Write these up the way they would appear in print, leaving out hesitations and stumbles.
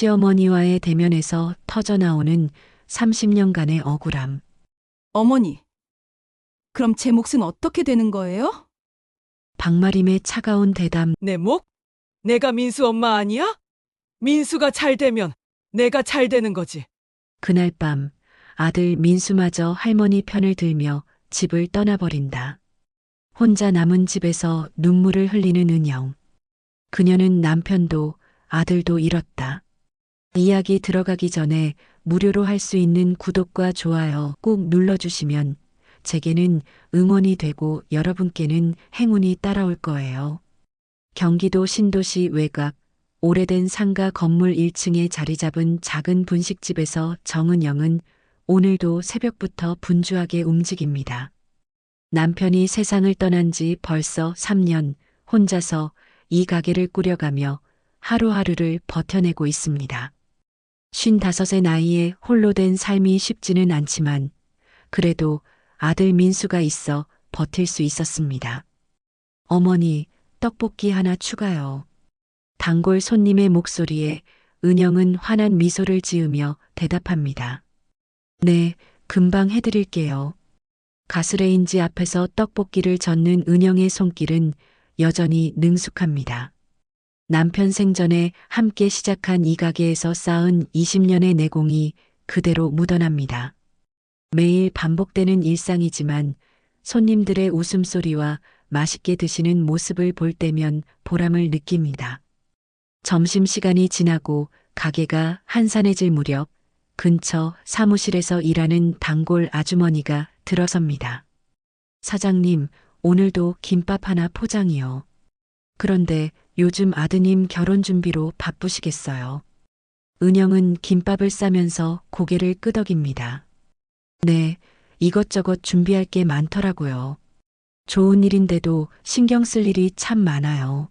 시어머니와의 대면에서 터져나오는 30년간의 억울함. 어머니, 그럼 제 몫은 어떻게 되는 거예요? 박마림의 차가운 대담. 내 목? 내가 민수 엄마 아니야? 민수가 잘 되면 내가 잘 되는 거지. 그날 밤 아들 민수마저 할머니 편을 들며 집을 떠나버린다. 혼자 남은 집에서 눈물을 흘리는 은영. 그녀는 남편도 아들도 잃었다. 이야기 들어가기 전에 무료로 할 수 있는 구독과 좋아요 꼭 눌러주시면 제게는 응원이 되고 여러분께는 행운이 따라올 거예요. 경기도 신도시 외곽 오래된 상가 건물 1층에 자리 잡은 작은 분식집에서 정은영은 오늘도 새벽부터 분주하게 움직입니다. 남편이 세상을 떠난 지 벌써 3년 혼자서 이 가게를 꾸려가며 하루하루를 버텨내고 있습니다. 55의 나이에 홀로 된 삶이 쉽지는 않지만 그래도 아들 민수가 있어 버틸 수 있었습니다. 어머니, 떡볶이 하나 추가요. 단골 손님의 목소리에 은영은 환한 미소를 지으며 대답합니다. 네, 금방 해드릴게요. 가스레인지 앞에서 떡볶이를 젓는 은영의 손길은 여전히 능숙합니다. 남편 생전에 함께 시작한 이 가게에서 쌓은 20년의 내공이 그대로 묻어납니다. 매일 반복되는 일상이지만 손님들의 웃음소리와 맛있게 드시는 모습을 볼 때면 보람을 느낍니다. 점심시간이 지나고 가게가 한산해질 무렵 근처 사무실에서 일하는 단골 아주머니가 들어섭니다. 사장님, 오늘도 김밥 하나 포장이요. 그런데 요즘 아드님 결혼 준비로 바쁘시겠어요. 은영은 김밥을 싸면서 고개를 끄덕입니다. 네, 이것저것 준비할 게 많더라고요. 좋은 일인데도 신경 쓸 일이 참 많아요.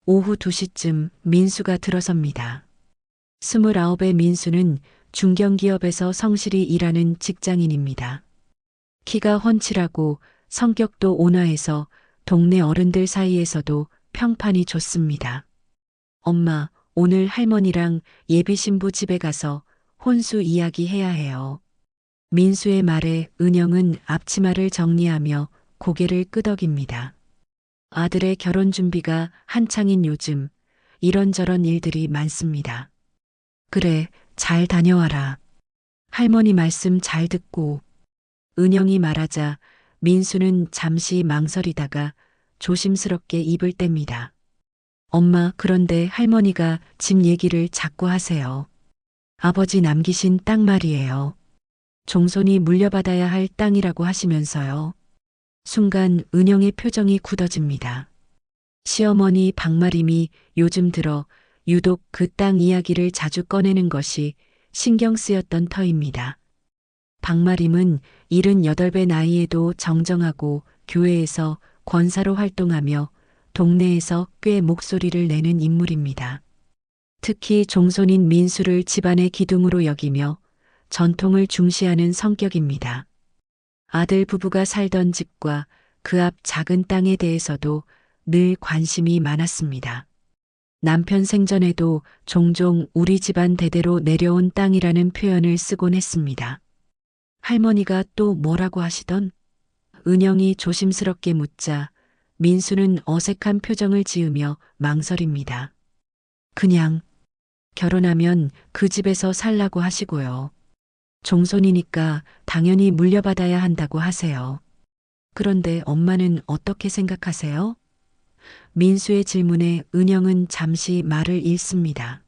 오후 2시쯤 민수가 들어섭니다. 29의 민수는 중견기업에서 성실히 일하는 직장인입니다. 키가 훤칠하고 성격도 온화해서 동네 어른들 사이에서도 평판이 좋습니다. 엄마, 오늘 할머니랑 예비신부 집에 가서 혼수 이야기 해야 해요. 민수의 말에 은영은 앞치마를 정리하며 고개를 끄덕입니다. 아들의 결혼 준비가 한창인 요즘 이런저런 일들이 많습니다. 그래, 잘 다녀와라. 할머니 말씀 잘 듣고. 은영이 말하자 민수는 잠시 망설이다가 조심스럽게 입을 뗍니다. 엄마, 그런데 할머니가 집 얘기를 자꾸 하세요. 아버지 남기신 땅 말이에요. 종손이 물려받아야 할 땅이라고 하시면서요. 순간 은영의 표정이 굳어집니다. 시어머니 박마림이 요즘 들어 유독 그 땅 이야기를 자주 꺼내는 것이 신경 쓰였던 터입니다. 박마림은 78배 나이에도 정정하고 교회에서 권사로 활동하며 동네에서 꽤 목소리를 내는 인물입니다. 특히 종손인 민수를 집안의 기둥으로 여기며 전통을 중시하는 성격입니다. 아들 부부가 살던 집과 그 앞 작은 땅에 대해서도 늘 관심이 많았습니다. 남편 생전에도 종종 우리 집안 대대로 내려온 땅이라는 표현을 쓰곤 했습니다. 할머니가 또 뭐라고 하시던? 은영이 조심스럽게 묻자 민수는 어색한 표정을 지으며 망설입니다. 그냥 결혼하면 그 집에서 살라고 하시고요. 종손이니까 당연히 물려받아야 한다고 하세요. 그런데 엄마는 어떻게 생각하세요? 민수의 질문에 은영은 잠시 말을 잃습니다.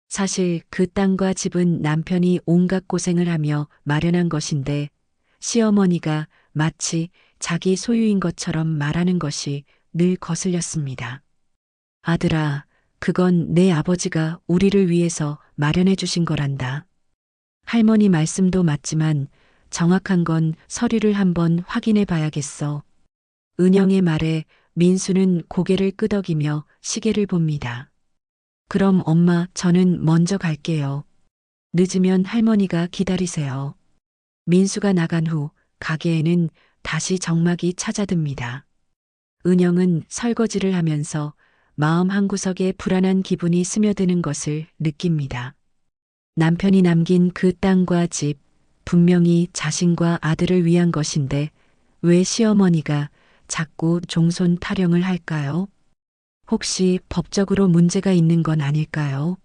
사실 그 땅과 집은 남편이 온갖 고생을 하며 마련한 것인데 시어머니가 마치 자기 소유인 것처럼 말하는 것이 늘 거슬렸습니다. 아들아, 그건 내 아버지가 우리를 위해서 마련해 주신 거란다. 할머니 말씀도 맞지만 정확한 건 서류를 한번 확인해 봐야겠어. 은영의 말에 민수는 고개를 끄덕이며 시계를 봅니다. 그럼 엄마, 저는 먼저 갈게요. 늦으면 할머니가 기다리세요. 민수가 나간 후 가게에는 다시 정막이 찾아듭니다. 은영은 설거지를 하면서 마음 한구석에 불안한 기분이 스며드는 것을 느낍니다. 남편이 남긴 그 땅과 집, 분명히 자신과 아들을 위한 것인데 왜 시어머니가 자꾸 종손 타령을 할까요? 혹시 법적으로 문제가 있는 건 아닐까요?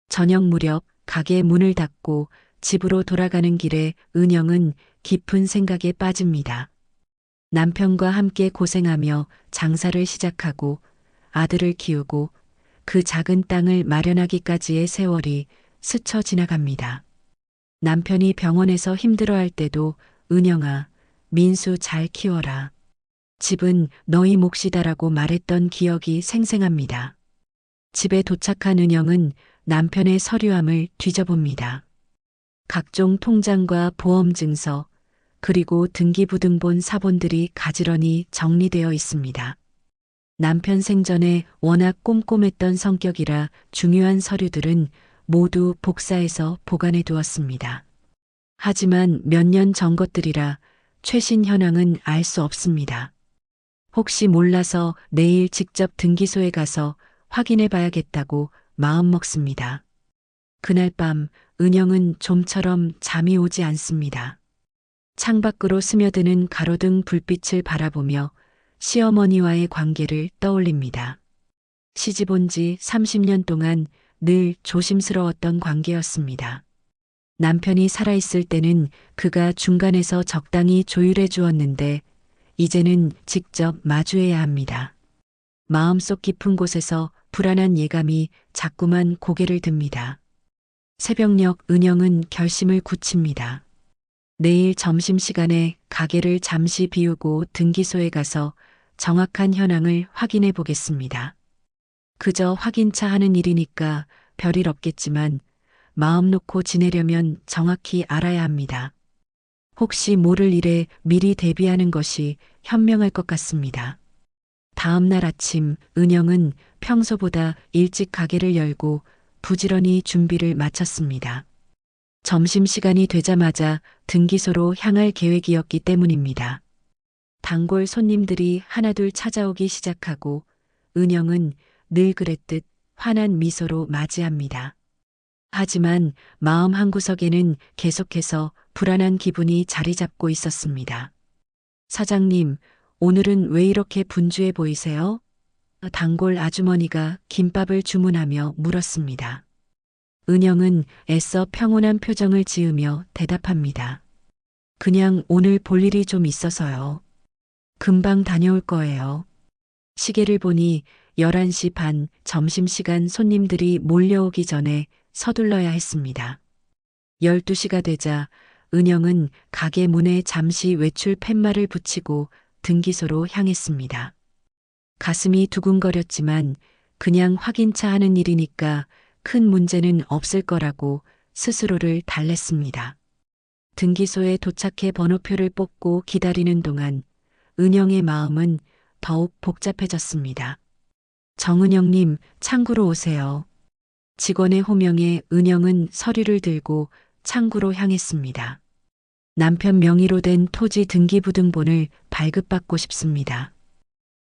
저녁 무렵 가게 문을 닫고 집으로 돌아가는 길에 은영은 깊은 생각에 빠집니다. 남편과 함께 고생하며 장사를 시작하고 아들을 키우고 그 작은 땅을 마련하기까지의 세월이 스쳐 지나갑니다. 남편이 병원에서 힘들어할 때도 은영아, 민수 잘 키워라. 집은 너희 몫이다라고 말했던 기억이 생생합니다. 집에 도착한 은영은 남편의 서류함을 뒤져봅니다. 각종 통장과 보험증서, 그리고 등기부등본 사본들이 가지런히 정리되어 있습니다. 남편 생전에 워낙 꼼꼼했던 성격이라 중요한 서류들은 모두 복사해서 보관해 두었습니다. 하지만 몇 년 전 것들이라 최신 현황은 알 수 없습니다. 혹시 몰라서 내일 직접 등기소에 가서 확인해 봐야겠다고 마음먹습니다. 그날 밤 은영은 좀처럼 잠이 오지 않습니다. 창밖으로 스며드는 가로등 불빛을 바라보며 시어머니와의 관계를 떠올립니다. 시집 온 지 30년 동안 늘 조심스러웠던 관계였습니다. 남편이 살아있을 때는 그가 중간에서 적당히 조율해 주었는데 이제는 직접 마주해야 합니다. 마음속 깊은 곳에서 불안한 예감이 자꾸만 고개를 듭니다. 새벽녘 은영은 결심을 굳힙니다. 내일 점심시간에 가게를 잠시 비우고 등기소에 가서 정확한 현황을 확인해 보겠습니다. 그저 확인차 하는 일이니까 별일 없겠지만 마음 놓고 지내려면 정확히 알아야 합니다. 혹시 모를 일에 미리 대비하는 것이 현명할 것 같습니다. 다음 날 아침 은영은 평소보다 일찍 가게를 열고 부지런히 준비를 마쳤습니다. 점심시간이 되자마자 등기소로 향할 계획이었기 때문입니다. 단골 손님들이 하나둘 찾아오기 시작하고 은영은 늘 그랬듯 환한 미소로 맞이합니다. 하지만 마음 한구석에는 계속해서 불안한 기분이 자리 잡고 있었습니다. 사장님, 오늘은 왜 이렇게 분주해 보이세요? 단골 아주머니가 김밥을 주문하며 물었습니다. 은영은 애써 평온한 표정을 지으며 대답합니다. 그냥 오늘 볼 일이 좀 있어서요. 금방 다녀올 거예요. 시계를 보니 11시 반 점심시간 손님들이 몰려오기 전에 서둘러야 했습니다. 12시가 되자 은영은 가게 문에 잠시 외출 팻말을 붙이고 등기소로 향했습니다. 가슴이 두근거렸지만 그냥 확인차 하는 일이니까 큰 문제는 없을 거라고 스스로를 달랬습니다. 등기소에 도착해 번호표를 뽑고 기다리는 동안 은영의 마음은 더욱 복잡해졌습니다. 정은영님, 창구로 오세요. 직원의 호명에 은영은 서류를 들고 창구로 향했습니다. 남편 명의로 된 토지 등기부등본을 발급받고 싶습니다.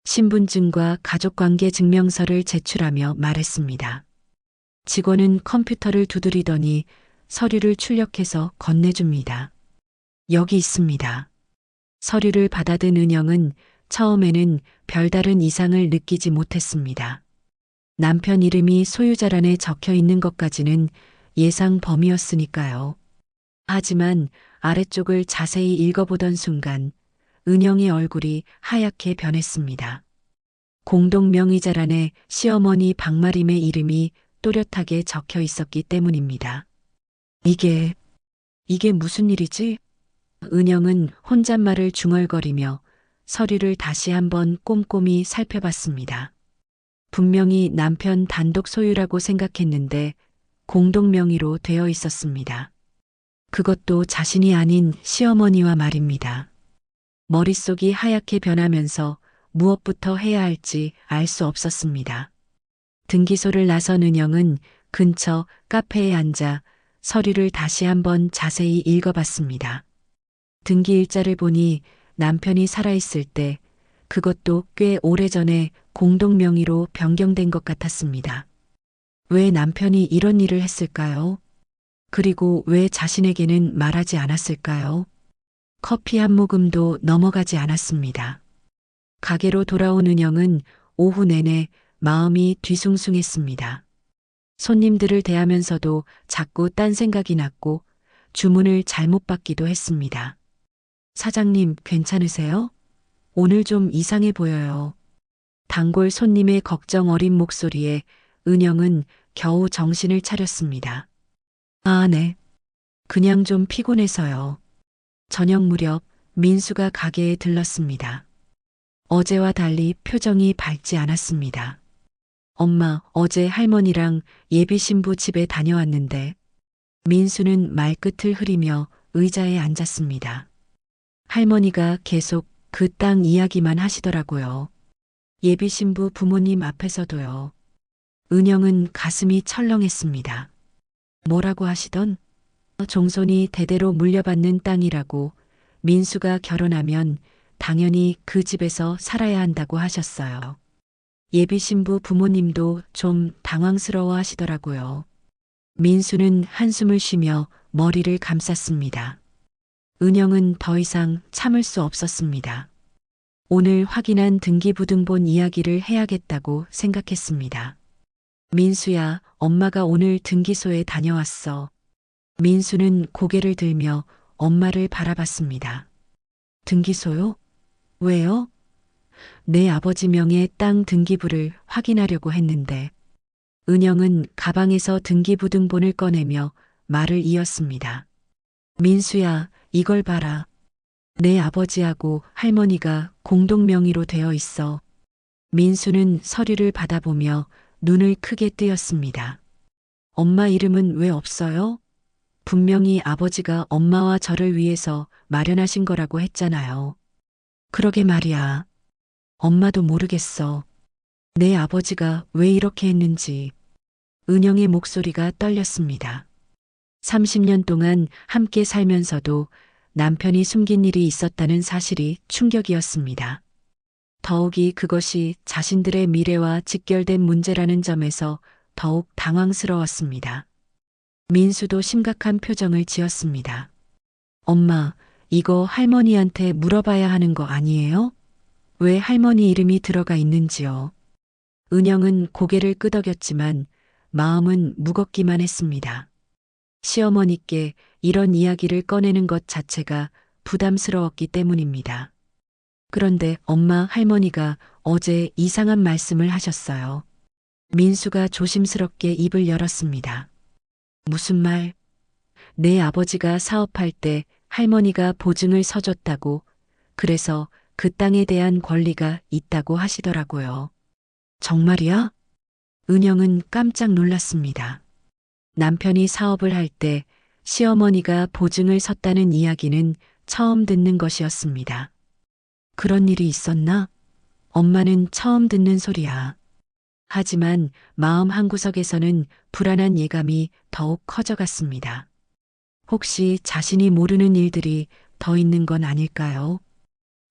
신분증과 가족관계 증명서를 제출하며 말했습니다. 직원은 컴퓨터를 두드리더니 서류를 출력해서 건네줍니다. 여기 있습니다. 서류를 받아든 은영은 처음에는 별다른 이상을 느끼지 못했습니다. 남편 이름이 소유자란에 적혀 있는 것까지는 예상 범위였으니까요. 하지만 아래쪽을 자세히 읽어보던 순간 은영의 얼굴이 하얗게 변했습니다. 공동명의자란에 시어머니 박마림의 이름이 또렷하게 적혀 있었기 때문입니다. 이게 무슨 일이지? 은영은 혼잣말을 중얼거리며 서류를 다시 한번 꼼꼼히 살펴봤습니다. 분명히 남편 단독 소유라고 생각했는데 공동명의로 되어 있었습니다. 그것도 자신이 아닌 시어머니와 말입니다. 머릿속이 하얗게 변하면서 무엇부터 해야 할지 알 수 없었습니다. 등기소를 나선 은영은 근처 카페에 앉아 서류를 다시 한번 자세히 읽어봤습니다. 등기 일자를 보니 남편이 살아있을 때 그것도 꽤 오래전에 공동 명의로 변경된 것 같았습니다. 왜 남편이 이런 일을 했을까요? 그리고 왜 자신에게는 말하지 않았을까요? 커피 한 모금도 넘어가지 않았습니다. 가게로 돌아온 은영은 오후 내내 마음이 뒤숭숭했습니다. 손님들을 대하면서도 자꾸 딴 생각이 났고 주문을 잘못 받기도 했습니다. 사장님, 괜찮으세요? 오늘 좀 이상해 보여요. 단골 손님의 걱정 어린 목소리에 은영은 겨우 정신을 차렸습니다. 아, 네. 그냥 좀 피곤해서요. 저녁 무렵 민수가 가게에 들렀습니다. 어제와 달리 표정이 밝지 않았습니다. 엄마, 어제 할머니랑 예비 신부 집에 다녀왔는데 민수는 말끝을 흐리며 의자에 앉았습니다. 할머니가 계속 그 땅 이야기만 하시더라고요. 예비 신부 부모님 앞에서도요. 은영은 가슴이 철렁했습니다. 뭐라고 하시던? 종손이 대대로 물려받는 땅이라고 민수가 결혼하면 당연히 그 집에서 살아야 한다고 하셨어요. 예비 신부 부모님도 좀 당황스러워 하시더라고요. 민수는 한숨을 쉬며 머리를 감쌌습니다. 은영은 더 이상 참을 수 없었습니다. 오늘 확인한 등기부등본 이야기를 해야겠다고 생각했습니다. 민수야, 엄마가 오늘 등기소에 다녀왔어. 민수는 고개를 들며 엄마를 바라봤습니다. 등기소요? 왜요? 내 아버지 명의 땅 등기부를 확인하려고 했는데 은영은 가방에서 등기부등본을 꺼내며 말을 이었습니다. 민수야, 이걸 봐라. 내 아버지하고 할머니가 공동 명의로 되어 있어. 민수는 서류를 받아보며 눈을 크게 뜨였습니다. 엄마 이름은 왜 없어요? 분명히 아버지가 엄마와 저를 위해서 마련하신 거라고 했잖아요. 그러게 말이야. 엄마도 모르겠어. 내 아버지가 왜 이렇게 했는지. 은영의 목소리가 떨렸습니다. 30년 동안 함께 살면서도 남편이 숨긴 일이 있었다는 사실이 충격이었습니다. 더욱이 그것이 자신들의 미래와 직결된 문제라는 점에서 더욱 당황스러웠습니다. 민수도 심각한 표정을 지었습니다. 엄마, 이거 할머니한테 물어봐야 하는 거 아니에요? 왜 할머니 이름이 들어가 있는지요? 은영은 고개를 끄덕였지만 마음은 무겁기만 했습니다. 시어머니께 이런 이야기를 꺼내는 것 자체가 부담스러웠기 때문입니다. 그런데 엄마 할머니가 어제 이상한 말씀을 하셨어요. 민수가 조심스럽게 입을 열었습니다. 무슨 말? 내 아버지가 사업할 때 할머니가 보증을 서줬다고, 그래서 그 땅에 대한 권리가 있다고 하시더라고요. 정말이야? 은영은 깜짝 놀랐습니다. 남편이 사업을 할 때 시어머니가 보증을 섰다는 이야기는 처음 듣는 것이었습니다. 그런 일이 있었나? 엄마는 처음 듣는 소리야. 하지만 마음 한구석에서는 불안한 예감이 더욱 커져갔습니다. 혹시 자신이 모르는 일들이 더 있는 건 아닐까요?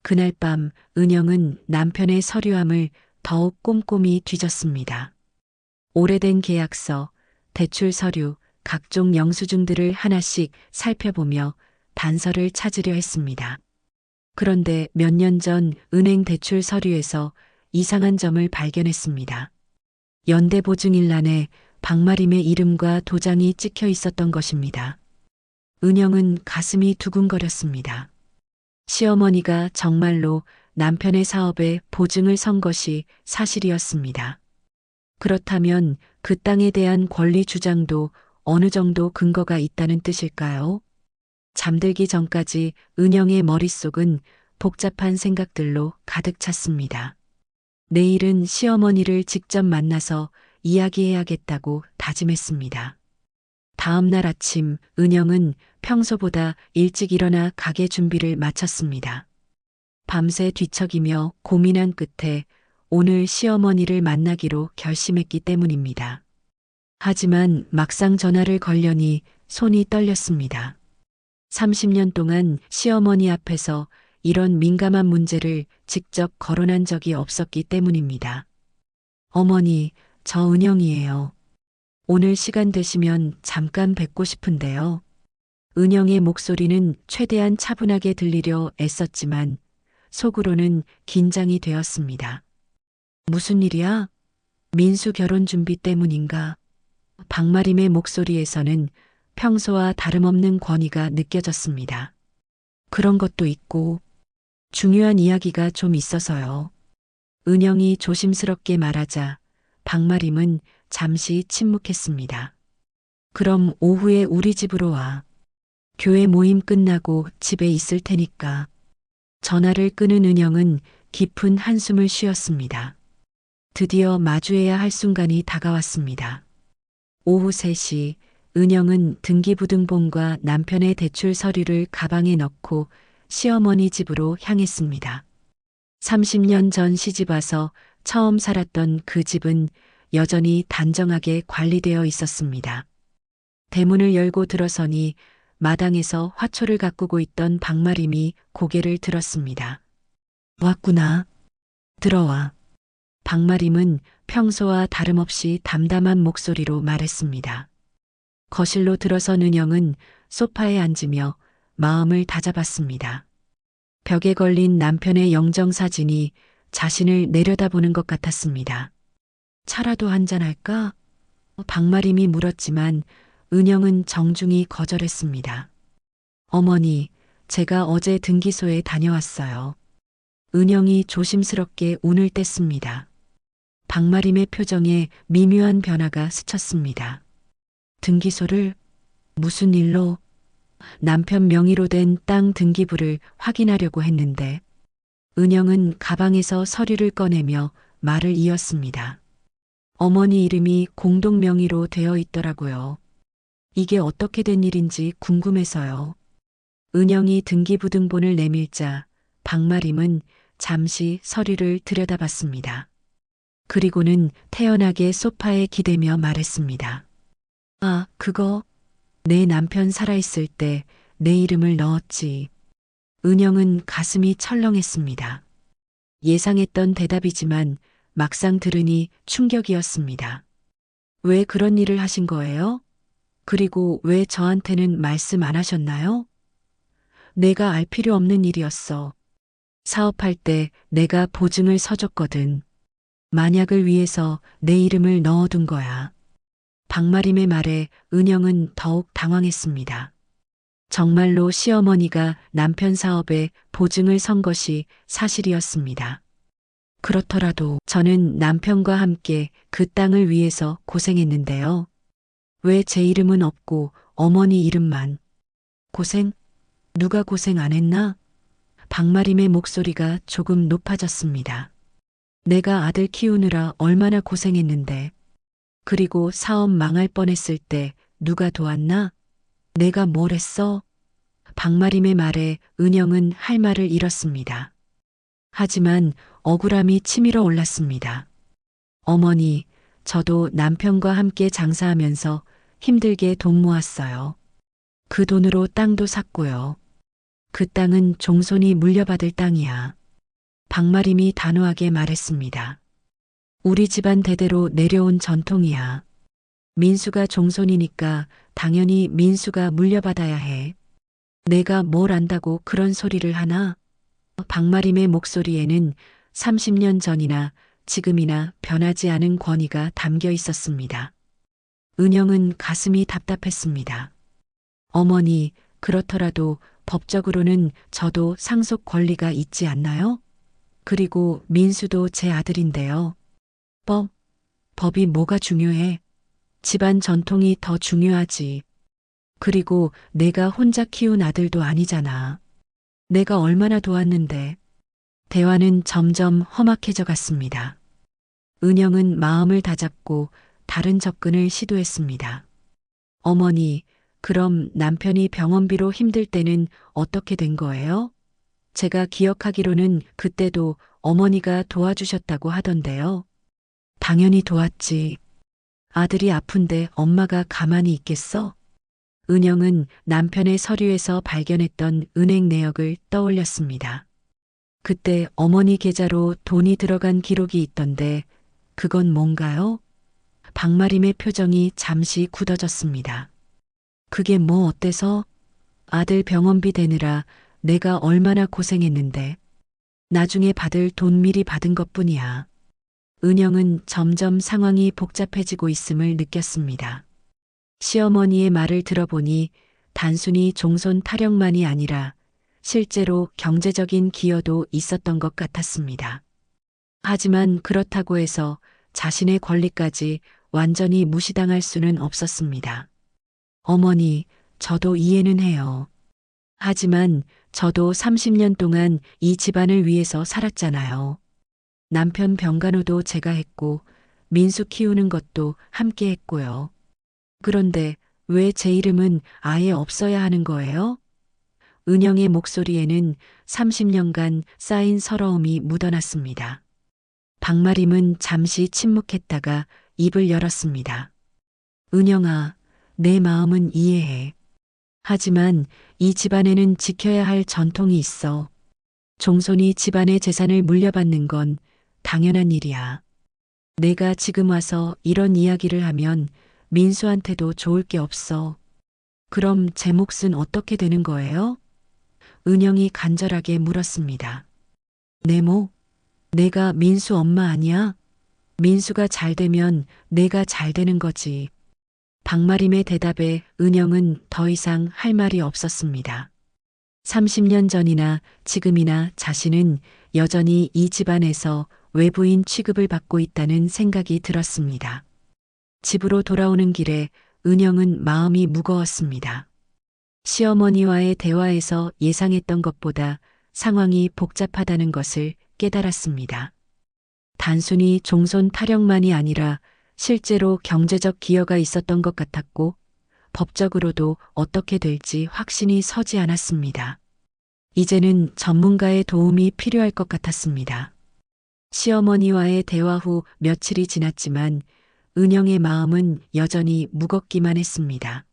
그날 밤 은영은 남편의 서류함을 더욱 꼼꼼히 뒤졌습니다. 오래된 계약서, 대출 서류, 각종 영수증들을 하나씩 살펴보며 단서를 찾으려 했습니다. 그런데 몇 년 전 은행 대출 서류에서 이상한 점을 발견했습니다. 연대보증일란에 박마림의 이름과 도장이 찍혀 있었던 것입니다. 은영은 가슴이 두근거렸습니다. 시어머니가 정말로 남편의 사업에 보증을 선 것이 사실이었습니다. 그렇다면 그 땅에 대한 권리 주장도 어느 정도 근거가 있다는 뜻일까요? 잠들기 전까지 은영의 머릿속은 복잡한 생각들로 가득 찼습니다. 내일은 시어머니를 직접 만나서 이야기해야겠다고 다짐했습니다. 다음 날 아침 은영은 평소보다 일찍 일어나 가게 준비를 마쳤습니다. 밤새 뒤척이며 고민한 끝에 오늘 시어머니를 만나기로 결심했기 때문입니다. 하지만 막상 전화를 걸려니 손이 떨렸습니다. 30년 동안 시어머니 앞에서 이런 민감한 문제를 직접 거론한 적이 없었기 때문입니다. 어머니, 저 은영이에요. 오늘 시간 되시면 잠깐 뵙고 싶은데요. 은영의 목소리는 최대한 차분하게 들리려 애썼지만 속으로는 긴장이 되었습니다. 무슨 일이야? 민수 결혼 준비 때문인가? 박마림의 목소리에서는 평소와 다름없는 권위가 느껴졌습니다. 그런 것도 있고 중요한 이야기가 좀 있어서요. 은영이 조심스럽게 말하자 박마림은 잠시 침묵했습니다. 그럼 오후에 우리 집으로 와. 교회 모임 끝나고 집에 있을 테니까. 전화를 끊은 은영은 깊은 한숨을 쉬었습니다. 드디어 마주해야 할 순간이 다가왔습니다. 오후 3시 은영은 등기부등본과 남편의 대출 서류를 가방에 넣고 시어머니 집으로 향했습니다. 30년 전 시집와서 처음 살았던 그 집은 여전히 단정하게 관리되어 있었습니다. 대문을 열고 들어서니 마당에서 화초를 가꾸고 있던 박마림이 고개를 들었습니다. 왔구나. 들어와. 박마림은 평소와 다름없이 담담한 목소리로 말했습니다. 거실로 들어선 은영은 소파에 앉으며 마음을 다잡았습니다. 벽에 걸린 남편의 영정사진이 자신을 내려다보는 것 같았습니다. 차라도 한잔할까? 박마림이 물었지만 은영은 정중히 거절했습니다. 어머니, 제가 어제 등기소에 다녀왔어요. 은영이 조심스럽게 운을 뗐습니다. 박마림의 표정에 미묘한 변화가 스쳤습니다. 등기소를 무슨 일로? 남편 명의로 된 땅 등기부를 확인하려고 했는데 은영은 가방에서 서류를 꺼내며 말을 이었습니다. 어머니 이름이 공동 명의로 되어 있더라고요. 이게 어떻게 된 일인지 궁금해서요. 은영이 등기부등본을 내밀자 박마림은 잠시 서류를 들여다봤습니다. 그리고는 태연하게 소파에 기대며 말했습니다. 아, 그거 내 남편 살아있을 때 내 이름을 넣었지. 은영은 가슴이 철렁했습니다. 예상했던 대답이지만 막상 들으니 충격이었습니다. 왜 그런 일을 하신 거예요? 그리고 왜 저한테는 말씀 안 하셨나요? 내가 알 필요 없는 일이었어. 사업할 때 내가 보증을 서줬거든. 만약을 위해서 내 이름을 넣어둔 거야. 박마림의 말에 은영은 더욱 당황했습니다. 정말로 시어머니가 남편 사업에 보증을 선 것이 사실이었습니다. 그렇더라도 저는 남편과 함께 그 땅을 위해서 고생했는데요. 왜 제 이름은 없고 어머니 이름만? 고생? 누가 고생 안 했나? 박마림의 목소리가 조금 높아졌습니다. 내가 아들 키우느라 얼마나 고생했는데. 그리고 사업 망할 뻔했을 때 누가 도왔나? 내가 뭘 했어? 박마림의 말에 은영은 할 말을 잃었습니다. 하지만 억울함이 치밀어 올랐습니다. 어머니, 저도 남편과 함께 장사하면서 힘들게 돈 모았어요. 그 돈으로 땅도 샀고요. 그 땅은 종손이 물려받을 땅이야. 박마림이 단호하게 말했습니다. 우리 집안 대대로 내려온 전통이야. 민수가 종손이니까 당연히 민수가 물려받아야 해. 내가 뭘 안다고 그런 소리를 하나? 박마림의 목소리에는 30년 전이나 지금이나 변하지 않은 권위가 담겨 있었습니다. 은영은 가슴이 답답했습니다. 어머니, 그렇더라도 법적으로는 저도 상속 권리가 있지 않나요? 그리고 민수도 제 아들인데요. 법이 뭐가 중요해? 집안 전통이 더 중요하지. 그리고 내가 혼자 키운 아들도 아니잖아. 내가 얼마나 도왔는데. 대화는 점점 험악해져 갔습니다. 은영은 마음을 다잡고 다른 접근을 시도했습니다. 어머니, 그럼 남편이 병원비로 힘들 때는 어떻게 된 거예요? 제가 기억하기로는 그때도 어머니가 도와주셨다고 하던데요. 당연히 도왔지. 아들이 아픈데 엄마가 가만히 있겠어? 은영은 남편의 서류에서 발견했던 은행 내역을 떠올렸습니다. 그때 어머니 계좌로 돈이 들어간 기록이 있던데 그건 뭔가요? 박마림의 표정이 잠시 굳어졌습니다. 그게 뭐 어때서? 아들 병원비 대느라 내가 얼마나 고생했는데. 나중에 받을 돈 미리 받은 것뿐이야. 은영은 점점 상황이 복잡해지고 있음을 느꼈습니다. 시어머니의 말을 들어보니 단순히 종손 타령만이 아니라 실제로 경제적인 기여도 있었던 것 같았습니다. 하지만 그렇다고 해서 자신의 권리까지 완전히 무시당할 수는 없었습니다. 어머니, 저도 이해는 해요. 하지만 저도 30년 동안 이 집안을 위해서 살았잖아요. 남편 병간호도 제가 했고, 민수 키우는 것도 함께 했고요. 그런데 왜 제 이름은 아예 없어야 하는 거예요? 은영의 목소리에는 30년간 쌓인 서러움이 묻어났습니다. 박마림은 잠시 침묵했다가 입을 열었습니다. 은영아, 내 마음은 이해해. 하지만 이 집안에는 지켜야 할 전통이 있어. 종손이 집안의 재산을 물려받는 건 당연한 일이야. 내가 지금 와서 이런 이야기를 하면 민수한테도 좋을 게 없어. 그럼 제 몫은 어떻게 되는 거예요? 은영이 간절하게 물었습니다. 내 몫? 내가 민수 엄마 아니야? 민수가 잘 되면 내가 잘 되는 거지. 박마림의 대답에 은영은 더 이상 할 말이 없었습니다. 30년 전이나 지금이나 자신은 여전히 이 집안에서 외부인 취급을 받고 있다는 생각이 들었습니다. 집으로 돌아오는 길에 은영은 마음이 무거웠습니다. 시어머니와의 대화에서 예상했던 것보다 상황이 복잡하다는 것을 깨달았습니다. 단순히 종손 타령만이 아니라 실제로 경제적 기여가 있었던 것 같았고 법적으로도 어떻게 될지 확신이 서지 않았습니다. 이제는 전문가의 도움이 필요할 것 같았습니다. 시어머니와의 대화 후 며칠이 지났지만 은영의 마음은 여전히 무겁기만 했습니다.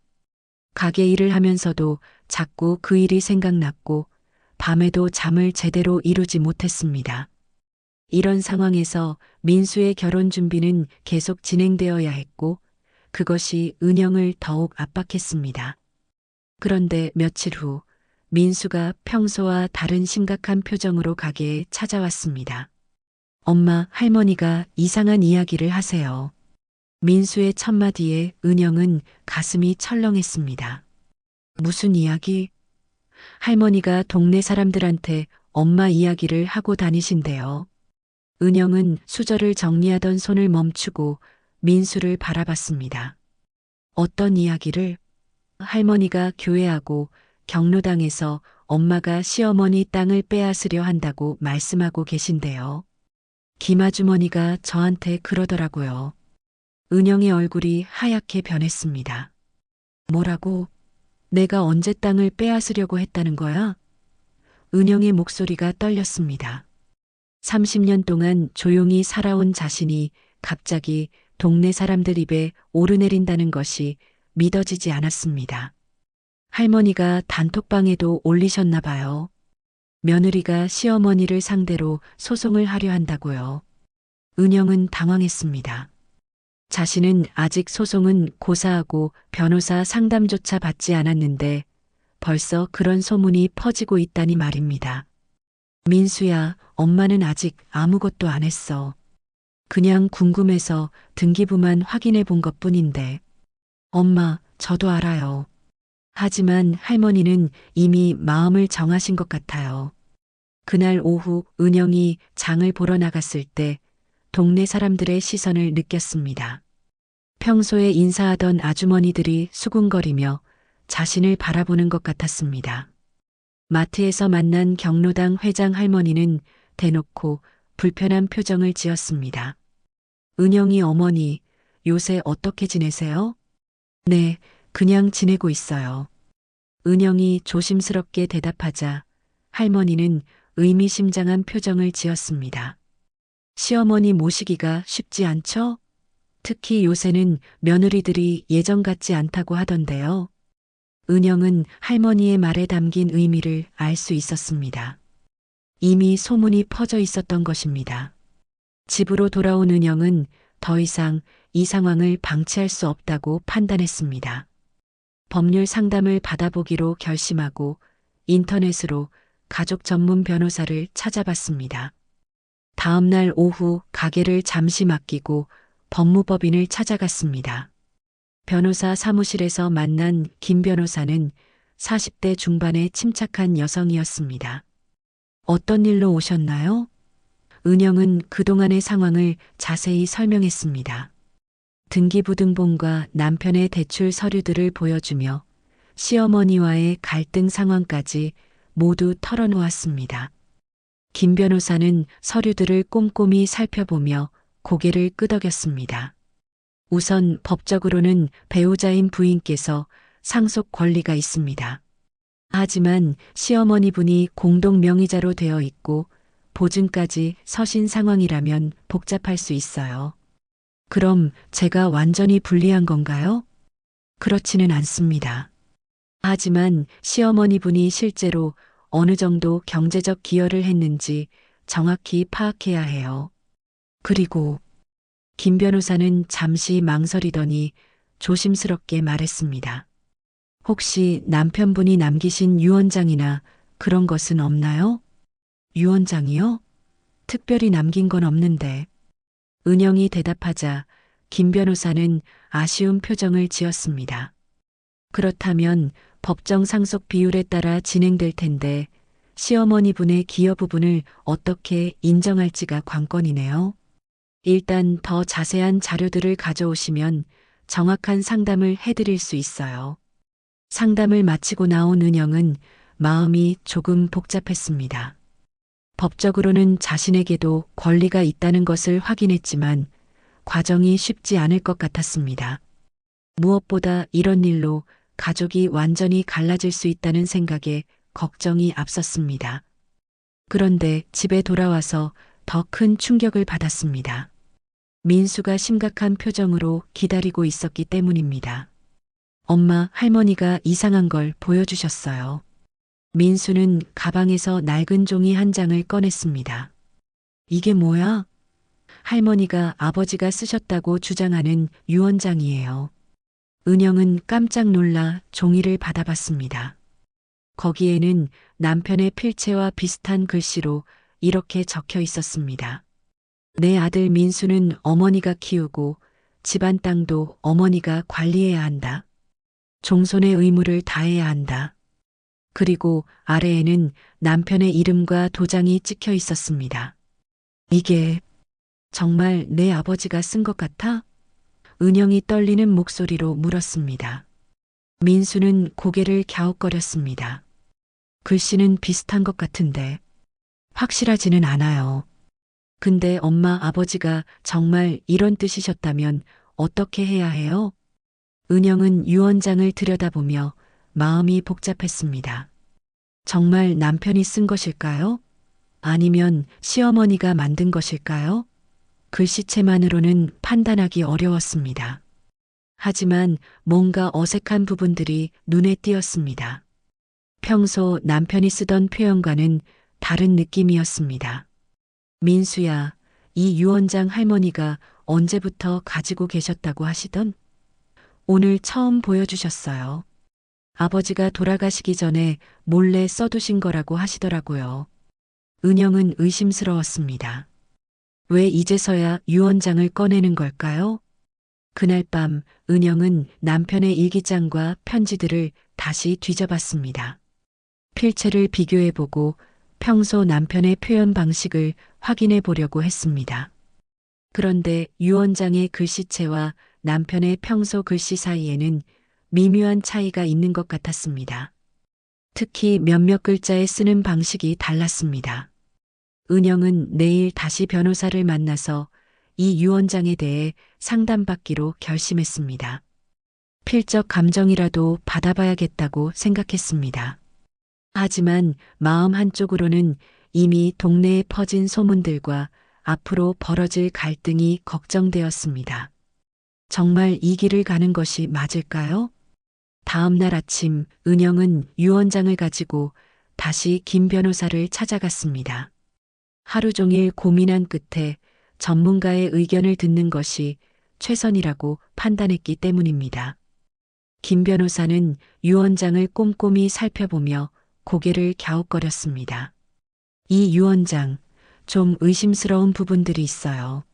가게 일을 하면서도 자꾸 그 일이 생각났고 밤에도 잠을 제대로 이루지 못했습니다. 이런 상황에서 민수의 결혼 준비는 계속 진행되어야 했고 그것이 은영을 더욱 압박했습니다. 그런데 며칠 후 민수가 평소와 다른 심각한 표정으로 가게에 찾아왔습니다. 엄마, 할머니가 이상한 이야기를 하세요. 민수의 첫마디에 은영은 가슴이 철렁했습니다. 무슨 이야기? 할머니가 동네 사람들한테 엄마 이야기를 하고 다니신대요. 은영은 수저를 정리하던 손을 멈추고 민수를 바라봤습니다. 어떤 이야기를? 할머니가 교회하고 경로당에서 엄마가 시어머니 땅을 빼앗으려 한다고 말씀하고 계신데요. 김아주머니가 저한테 그러더라고요. 은영의 얼굴이 하얗게 변했습니다. 뭐라고? 내가 언제 땅을 빼앗으려고 했다는 거야? 은영의 목소리가 떨렸습니다. 30년 동안 조용히 살아온 자신이 갑자기 동네 사람들 입에 오르내린다는 것이 믿어지지 않았습니다. 할머니가 단톡방에도 올리셨나 봐요. 며느리가 시어머니를 상대로 소송을 하려 한다고요. 은영은 당황했습니다. 자신은 아직 소송은 고사하고 변호사 상담조차 받지 않았는데 벌써 그런 소문이 퍼지고 있다니 말입니다. 민수야, 엄마는 아직 아무것도 안 했어. 그냥 궁금해서 등기부만 확인해 본 것뿐인데. 엄마, 저도 알아요. 하지만 할머니는 이미 마음을 정하신 것 같아요. 그날 오후 은영이 장을 보러 나갔을 때 동네 사람들의 시선을 느꼈습니다. 평소에 인사하던 아주머니들이 수군거리며 자신을 바라보는 것 같았습니다. 마트에서 만난 경로당 회장 할머니는 대놓고 불편한 표정을 지었습니다. 은영이 어머니, 요새 어떻게 지내세요? 네, 그냥 지내고 있어요. 은영이 조심스럽게 대답하자 할머니는 의미심장한 표정을 지었습니다. 시어머니 모시기가 쉽지 않죠? 특히 요새는 며느리들이 예전 같지 않다고 하던데요. 은영은 할머니의 말에 담긴 의미를 알 수 있었습니다. 이미 소문이 퍼져 있었던 것입니다. 집으로 돌아온 은영은 더 이상 이 상황을 방치할 수 없다고 판단했습니다. 법률 상담을 받아보기로 결심하고 인터넷으로 가족 전문 변호사를 찾아봤습니다. 다음 날 오후 가게를 잠시 맡기고 법무법인을 찾아갔습니다. 변호사 사무실에서 만난 김 변호사는 40대 중반의 침착한 여성이었습니다. 어떤 일로 오셨나요? 은영은 그동안의 상황을 자세히 설명했습니다. 등기부등본과 남편의 대출 서류들을 보여주며 시어머니와의 갈등 상황까지 모두 털어놓았습니다. 김 변호사는 서류들을 꼼꼼히 살펴보며 고개를 끄덕였습니다. 우선 법적으로는 배우자인 부인께서 상속 권리가 있습니다. 하지만 시어머니 분이 공동 명의자로 되어 있고 보증까지 서신 상황이라면 복잡할 수 있어요. 그럼 제가 완전히 불리한 건가요? 그렇지는 않습니다. 하지만 시어머니 분이 실제로 어느 정도 경제적 기여를 했는지 정확히 파악해야 해요. 그리고 김 변호사는 잠시 망설이더니 조심스럽게 말했습니다. 혹시 남편분이 남기신 유언장이나 그런 것은 없나요? 유언장이요? 특별히 남긴 건 없는데. 은영이 대답하자 김 변호사는 아쉬운 표정을 지었습니다. 그렇다면 법정 상속 비율에 따라 진행될 텐데 시어머니 분의 기여 부분을 어떻게 인정할지가 관건이네요. 일단 더 자세한 자료들을 가져오시면 정확한 상담을 해드릴 수 있어요. 상담을 마치고 나온 은영은 마음이 조금 복잡했습니다. 법적으로는 자신에게도 권리가 있다는 것을 확인했지만 과정이 쉽지 않을 것 같았습니다. 무엇보다 이런 일로 가족이 완전히 갈라질 수 있다는 생각에 걱정이 앞섰습니다. 그런데 집에 돌아와서 더 큰 충격을 받았습니다. 민수가 심각한 표정으로 기다리고 있었기 때문입니다. 엄마, 할머니가 이상한 걸 보여주셨어요. 민수는 가방에서 낡은 종이 한 장을 꺼냈습니다. 이게 뭐야? 할머니가 아버지가 쓰셨다고 주장하는 유언장이에요. 은영은 깜짝 놀라 종이를 받아봤습니다. 거기에는 남편의 필체와 비슷한 글씨로 이렇게 적혀 있었습니다. 내 아들 민수는 어머니가 키우고 집안 땅도 어머니가 관리해야 한다. 종손의 의무를 다해야 한다. 그리고 아래에는 남편의 이름과 도장이 찍혀 있었습니다. 이게 정말 내 아버지가 쓴 것 같아? 은영이 떨리는 목소리로 물었습니다. 민수는 고개를 갸웃거렸습니다. 글씨는 비슷한 것 같은데 확실하지는 않아요. 근데 엄마 아버지가 정말 이런 뜻이셨다면 어떻게 해야 해요? 은영은 유언장을 들여다보며 마음이 복잡했습니다. 정말 남편이 쓴 것일까요? 아니면 시어머니가 만든 것일까요? 글씨체만으로는 판단하기 어려웠습니다. 하지만 뭔가 어색한 부분들이 눈에 띄었습니다. 평소 남편이 쓰던 표현과는 다른 느낌이었습니다. 민수야, 이 유언장 할머니가 언제부터 가지고 계셨다고 하시던? 오늘 처음 보여주셨어요. 아버지가 돌아가시기 전에 몰래 써두신 거라고 하시더라고요. 은영은 의심스러웠습니다. 왜 이제서야 유언장을 꺼내는 걸까요? 그날 밤 은영은 남편의 일기장과 편지들을 다시 뒤져봤습니다. 필체를 비교해보고 평소 남편의 표현 방식을 확인해 보려고 했습니다. 그런데 유언장의 글씨체와 남편의 평소 글씨 사이에는 미묘한 차이가 있는 것 같았습니다. 특히 몇몇 글자에 쓰는 방식이 달랐습니다. 은영은 내일 다시 변호사를 만나서 이 유언장에 대해 상담받기로 결심했습니다. 필적 감정이라도 받아봐야겠다고 생각했습니다. 하지만 마음 한쪽으로는 이미 동네에 퍼진 소문들과 앞으로 벌어질 갈등이 걱정되었습니다. 정말 이 길을 가는 것이 맞을까요? 다음 날 아침 은영은 유언장을 가지고 다시 김 변호사를 찾아갔습니다. 하루 종일 고민한 끝에 전문가의 의견을 듣는 것이 최선이라고 판단했기 때문입니다. 김 변호사는 유 원장을 꼼꼼히 살펴보며 고개를 갸웃거렸습니다. 이 유 원장, 좀 의심스러운 부분들이 있어요.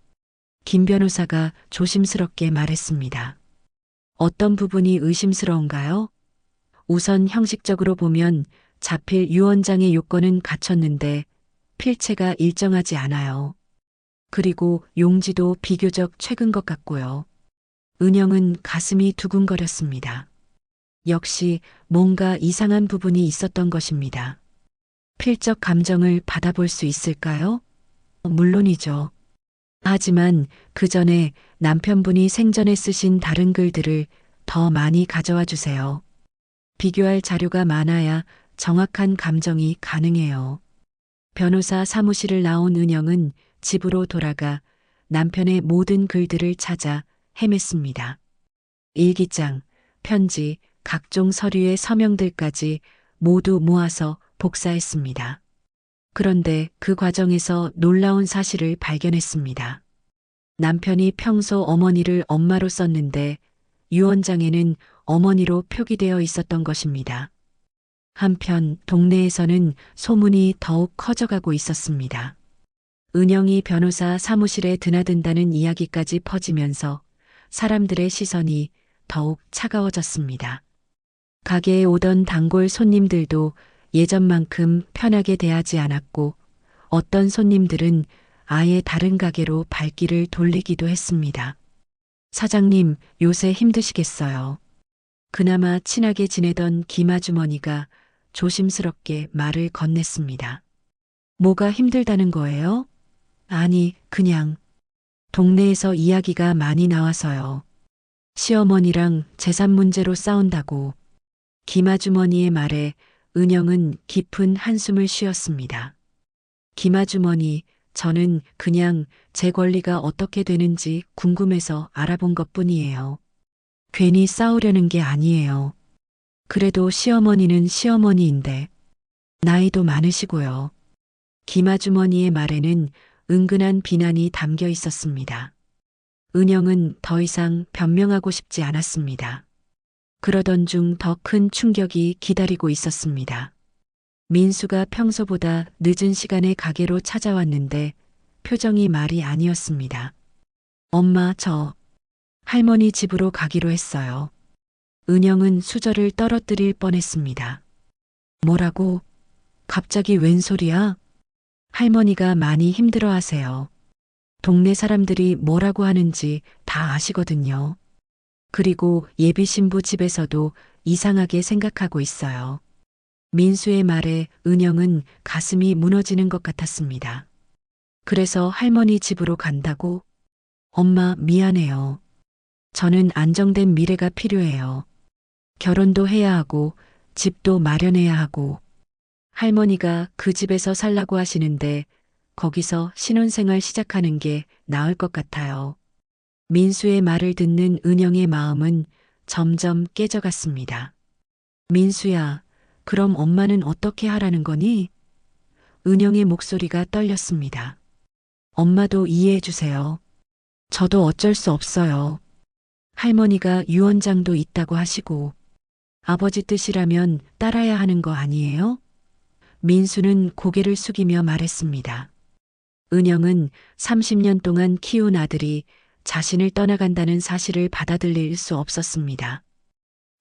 김 변호사가 조심스럽게 말했습니다. 어떤 부분이 의심스러운가요? 우선 형식적으로 보면 자필 유 원장의 요건은 갖췄는데 필체가 일정하지 않아요. 그리고 용지도 비교적 최근 것 같고요. 은영은 가슴이 두근거렸습니다. 역시 뭔가 이상한 부분이 있었던 것입니다. 필적 감정을 받아볼 수 있을까요? 물론이죠. 하지만 그 전에 남편분이 생전에 쓰신 다른 글들을 더 많이 가져와 주세요. 비교할 자료가 많아야 정확한 감정이 가능해요. 변호사 사무실을 나온 은영은 집으로 돌아가 남편의 모든 글들을 찾아 헤맸습니다. 일기장, 편지, 각종 서류의 서명들까지 모두 모아서 복사했습니다. 그런데 그 과정에서 놀라운 사실을 발견했습니다. 남편이 평소 어머니를 엄마로 썼는데 유 원장에는 어머니로 표기되어 있었던 것입니다. 한편 동네에서는 소문이 더욱 커져가고 있었습니다. 은영이 변호사 사무실에 드나든다는 이야기까지 퍼지면서 사람들의 시선이 더욱 차가워졌습니다. 가게에 오던 단골 손님들도 예전만큼 편하게 대하지 않았고 어떤 손님들은 아예 다른 가게로 발길을 돌리기도 했습니다. 사장님, 요새 힘드시겠어요? 그나마 친하게 지내던 김 아주머니가 조심스럽게 말을 건넸습니다. 뭐가 힘들다는 거예요? 아니, 그냥 동네에서 이야기가 많이 나와서요. 시어머니랑 재산 문제로 싸운다고. 김 아주머니의 말에 은영은 깊은 한숨을 쉬었습니다. 김 아주머니, 저는 그냥 제 권리가 어떻게 되는지 궁금해서 알아본 것뿐이에요. 괜히 싸우려는 게 아니에요. 그래도 시어머니는 시어머니인데 나이도 많으시고요. 김 아주머니의 말에는 은근한 비난이 담겨 있었습니다. 은영은 더 이상 변명하고 싶지 않았습니다. 그러던 중 더 큰 충격이 기다리고 있었습니다. 민수가 평소보다 늦은 시간에 가게로 찾아왔는데 표정이 말이 아니었습니다. 엄마, 저 할머니 집으로 가기로 했어요. 은영은 수저를 떨어뜨릴 뻔했습니다. 뭐라고? 갑자기 웬 소리야? 할머니가 많이 힘들어 하세요. 동네 사람들이 뭐라고 하는지 다 아시거든요. 그리고 예비 신부 집에서도 이상하게 생각하고 있어요. 민수의 말에 은영은 가슴이 무너지는 것 같았습니다. 그래서 할머니 집으로 간다고? 엄마, 미안해요. 저는 안정된 미래가 필요해요. 결혼도 해야 하고 집도 마련해야 하고 할머니가 그 집에서 살라고 하시는데 거기서 신혼생활 시작하는 게 나을 것 같아요. 민수의 말을 듣는 은영의 마음은 점점 깨져갔습니다. 민수야, 그럼 엄마는 어떻게 하라는 거니? 은영의 목소리가 떨렸습니다. 엄마도 이해해 주세요. 저도 어쩔 수 없어요. 할머니가 유 원장도 있다고 하시고 아버지 뜻이라면 따라야 하는 거 아니에요? 민수는 고개를 숙이며 말했습니다. 은영은 30년 동안 키운 아들이 자신을 떠나간다는 사실을 받아들일 수 없었습니다.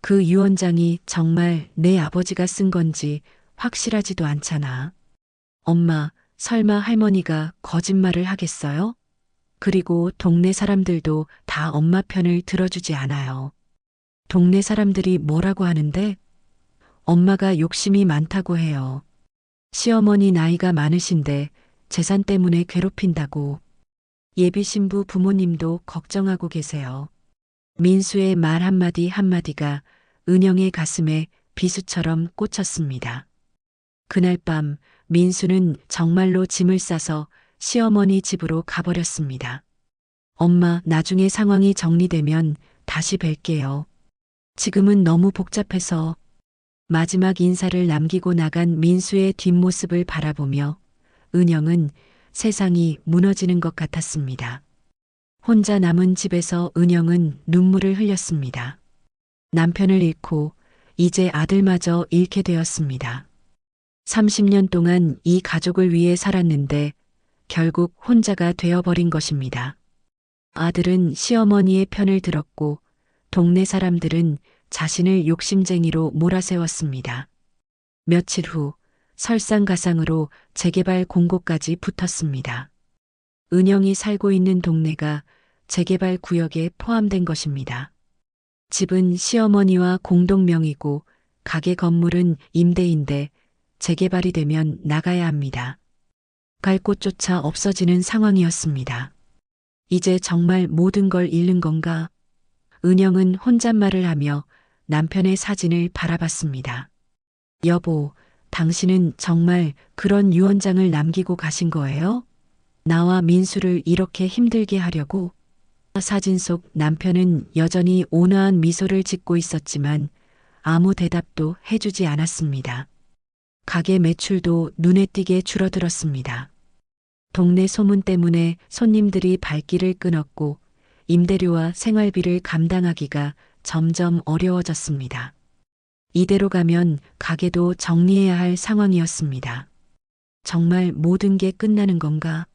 그 유 원장이 정말 내 아버지가 쓴 건지 확실하지도 않잖아. 엄마, 설마 할머니가 거짓말을 하겠어요? 그리고 동네 사람들도 다 엄마 편을 들어주지 않아요. 동네 사람들이 뭐라고 하는데? 엄마가 욕심이 많다고 해요. 시어머니 나이가 많으신데 재산 때문에 괴롭힌다고. 예비 신부 부모님도 걱정하고 계세요. 민수의 말 한마디 한마디가 은영의 가슴에 비수처럼 꽂혔습니다. 그날 밤 민수는 정말로 짐을 싸서 시어머니 집으로 가버렸습니다. 엄마, 나중에 상황이 정리되면 다시 뵐게요. 지금은 너무 복잡해서. 마지막 인사를 남기고 나간 민수의 뒷모습을 바라보며 은영은 세상이 무너지는 것 같았습니다. 혼자 남은 집에서 은영은 눈물을 흘렸습니다. 남편을 잃고 이제 아들마저 잃게 되었습니다. 30년 동안 이 가족을 위해 살았는데 결국 혼자가 되어버린 것입니다. 아들은 시어머니의 편을 들었고 동네 사람들은 자신을 욕심쟁이로 몰아세웠습니다. 며칠 후 설상가상으로 재개발 공고까지 붙었습니다. 은영이 살고 있는 동네가 재개발 구역에 포함된 것입니다. 집은 시어머니와 공동명의고 가게 건물은 임대인데 재개발이 되면 나가야 합니다. 갈 곳조차 없어지는 상황이었습니다. 이제 정말 모든 걸 잃는 건가? 은영은 혼잣말을 하며 남편의 사진을 바라봤습니다. 여보, 당신은 정말 그런 유언장을 남기고 가신 거예요? 나와 민수를 이렇게 힘들게 하려고? 사진 속 남편은 여전히 온화한 미소를 짓고 있었지만 아무 대답도 해주지 않았습니다. 가게 매출도 눈에 띄게 줄어들었습니다. 동네 소문 때문에 손님들이 발길을 끊었고 임대료와 생활비를 감당하기가 점점 어려워졌습니다. 이대로 가면 가게도 정리해야 할 상황이었습니다. 정말 모든 게 끝나는 건가?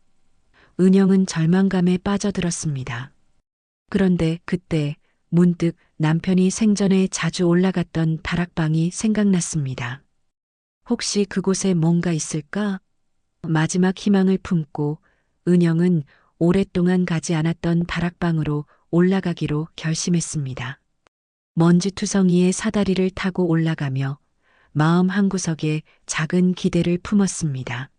은영은 절망감에 빠져들었습니다. 그런데 그때 문득 남편이 생전에 자주 올라갔던 다락방이 생각났습니다. 혹시 그곳에 뭔가 있을까? 마지막 희망을 품고 은영은 오랫동안 가지 않았던 다락방으로 올라가기로 결심했습니다. 먼지투성이의 사다리를 타고 올라가며 마음 한구석에 작은 기대를 품었습니다.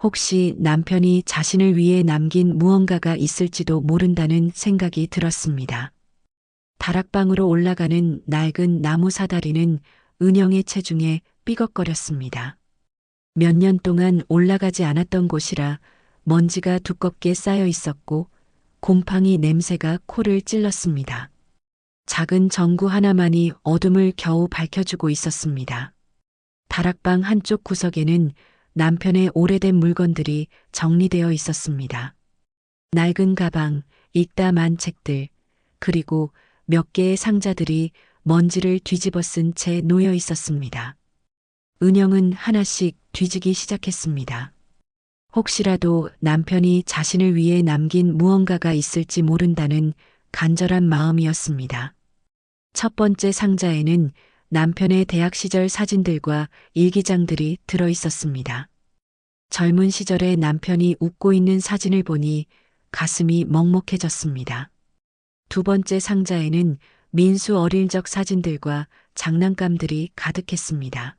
혹시 남편이 자신을 위해 남긴 무언가가 있을지도 모른다는 생각이 들었습니다. 다락방으로 올라가는 낡은 나무 사다리는 은영의 체중에 삐걱거렸습니다. 몇 년 동안 올라가지 않았던 곳이라 먼지가 두껍게 쌓여 있었고 곰팡이 냄새가 코를 찔렀습니다. 작은 전구 하나만이 어둠을 겨우 밝혀주고 있었습니다. 다락방 한쪽 구석에는 남편의 오래된 물건들이 정리되어 있었습니다. 낡은 가방, 읽다 만 책들, 그리고 몇 개의 상자들이 먼지를 뒤집어 쓴 채 놓여 있었습니다. 은영은 하나씩 뒤지기 시작했습니다. 혹시라도 남편이 자신을 위해 남긴 무언가가 있을지 모른다는 간절한 마음이었습니다. 첫 번째 상자에는 남편의 대학 시절 사진들과 일기장들이 들어 있었습니다. 젊은 시절에 남편이 웃고 있는 사진을 보니 가슴이 먹먹해졌습니다. 두 번째 상자에는 민수 어릴 적 사진들과 장난감들이 가득했습니다.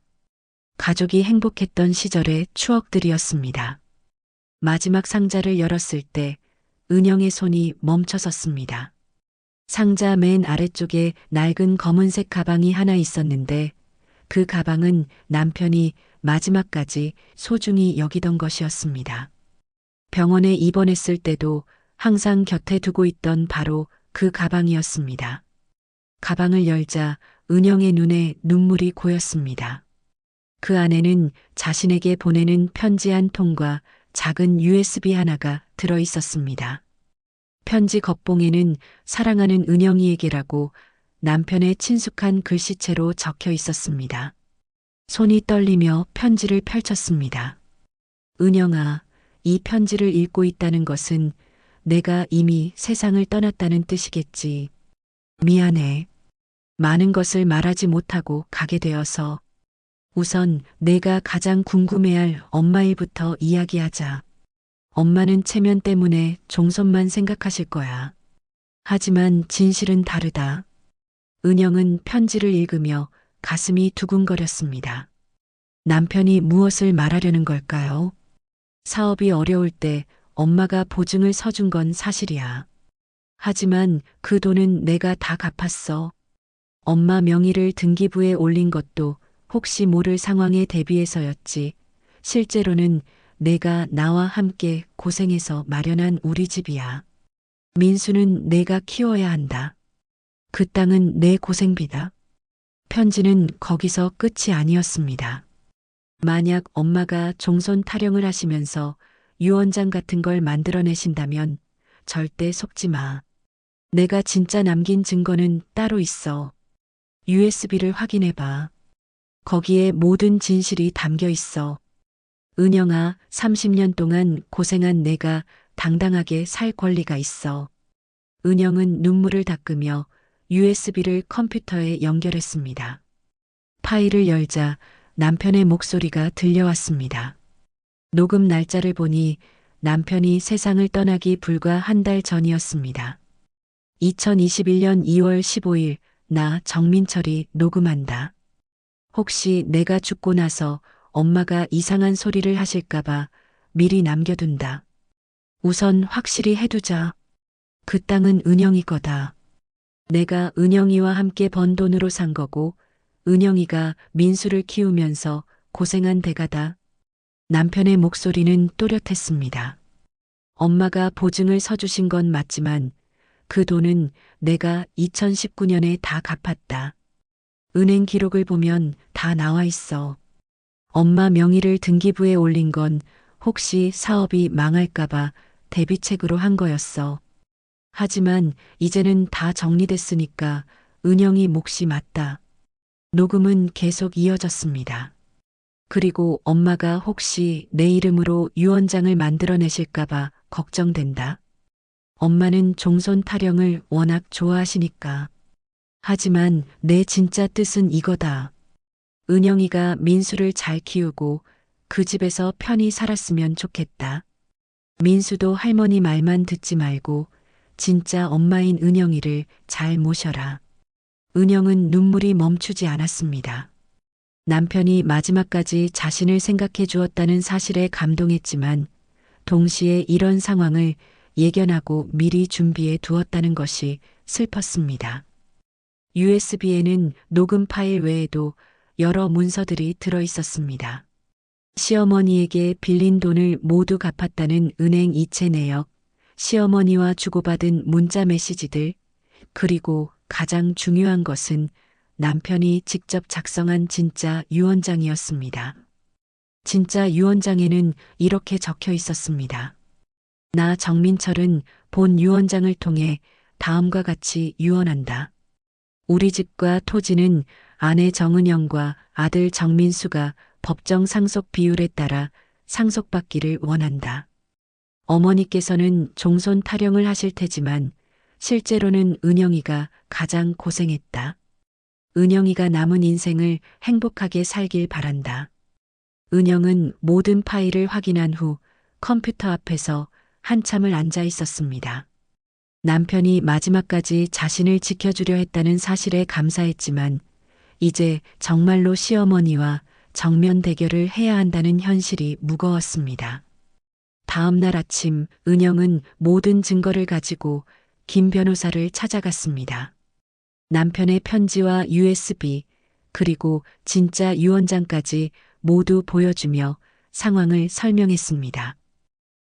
가족이 행복했던 시절의 추억들이었습니다. 마지막 상자를 열었을 때 은영의 손이 멈춰섰습니다. 상자 맨 아래쪽에 낡은 검은색 가방이 하나 있었는데 그 가방은 남편이 마지막까지 소중히 여기던 것이었습니다. 병원에 입원했을 때도 항상 곁에 두고 있던 바로 그 가방이었습니다. 가방을 열자 은영의 눈에 눈물이 고였습니다. 그 안에는 자신에게 보내는 편지 한 통과 작은 USB 하나가 들어 있었습니다. 편지 겉봉에는 사랑하는 은영이에게라고 남편의 친숙한 글씨체로 적혀 있었습니다. 손이 떨리며 편지를 펼쳤습니다. 은영아, 이 편지를 읽고 있다는 것은 내가 이미 세상을 떠났다는 뜻이겠지. 미안해. 많은 것을 말하지 못하고 가게 되어서. 우선 내가 가장 궁금해할 엄마 일부터 이야기하자. 엄마는 체면 때문에 종손만 생각하실 거야. 하지만 진실은 다르다. 은영은 편지를 읽으며 가슴이 두근거렸습니다. 남편이 무엇을 말하려는 걸까요? 사업이 어려울 때 엄마가 보증을 서준 건 사실이야. 하지만 그 돈은 내가 다 갚았어. 엄마 명의를 등기부에 올린 것도 혹시 모를 상황에 대비해서였지. 실제로는 내가 나와 함께 고생해서 마련한 우리 집이야. 민수는 내가 키워야 한다. 그 땅은 내 고생비다. 편지는 거기서 끝이 아니었습니다. 만약 엄마가 종손 타령을 하시면서 유언장 같은 걸 만들어내신다면 절대 속지 마. 내가 진짜 남긴 증거는 따로 있어. USB를 확인해봐. 거기에 모든 진실이 담겨 있어. 은영아, 30년 동안 고생한 내가 당당하게 살 권리가 있어. 은영은 눈물을 닦으며 USB를 컴퓨터에 연결했습니다. 파일을 열자 남편의 목소리가 들려왔습니다. 녹음 날짜를 보니 남편이 세상을 떠나기 불과 한 달 전이었습니다. 2021년 2월 15일, 나 정민철이 녹음한다. 혹시 내가 죽고 나서 엄마가 이상한 소리를 하실까봐 미리 남겨둔다. 우선 확실히 해두자. 그 땅은 은영이 거다. 내가 은영이와 함께 번 돈으로 산 거고 은영이가 민수를 키우면서 고생한 대가다. 남편의 목소리는 또렷했습니다. 엄마가 보증을 서주신 건 맞지만 그 돈은 내가 2019년에 다 갚았다. 은행 기록을 보면 다 나와 있어. 엄마 명의를 등기부에 올린 건 혹시 사업이 망할까봐 대비책으로 한 거였어. 하지만 이제는 다 정리됐으니까 은영이 몫이 맞다. 녹음은 계속 이어졌습니다. 그리고 엄마가 혹시 내 이름으로 유언장을 만들어내실까봐 걱정된다. 엄마는 종손 타령을 워낙 좋아하시니까. 하지만 내 진짜 뜻은 이거다. 은영이가 민수를 잘 키우고 그 집에서 편히 살았으면 좋겠다. 민수도 할머니 말만 듣지 말고 진짜 엄마인 은영이를 잘 모셔라. 은영은 눈물이 멈추지 않았습니다. 남편이 마지막까지 자신을 생각해 주었다는 사실에 감동했지만 동시에 이런 상황을 예견하고 미리 준비해 두었다는 것이 슬펐습니다. USB에는 녹음 파일 외에도 여러 문서들이 들어 있었습니다. 시어머니에게 빌린 돈을 모두 갚았다는 은행 이체 내역, 시어머니와 주고받은 문자 메시지들, 그리고 가장 중요한 것은 남편이 직접 작성한 진짜 유언장이었습니다. 진짜 유언장에는 이렇게 적혀 있었습니다. 나 정민철은 본 유언장을 통해 다음과 같이 유언한다. 우리 집과 토지는 아내 정은영과 아들 정민수가 법정 상속 비율에 따라 상속받기를 원한다. 어머니께서는 종손 타령을 하실 테지만 실제로는 은영이가 가장 고생했다. 은영이가 남은 인생을 행복하게 살길 바란다. 은영은 모든 파일을 확인한 후 컴퓨터 앞에서 한참을 앉아 있었습니다. 남편이 마지막까지 자신을 지켜주려 했다는 사실에 감사했지만 이제 정말로 시어머니와 정면 대결을 해야 한다는 현실이 무거웠습니다. 다음 날 아침 은영은 모든 증거를 가지고 김 변호사를 찾아갔습니다. 남편의 편지와 USB 그리고 진짜 유언장까지 모두 보여주며 상황을 설명했습니다.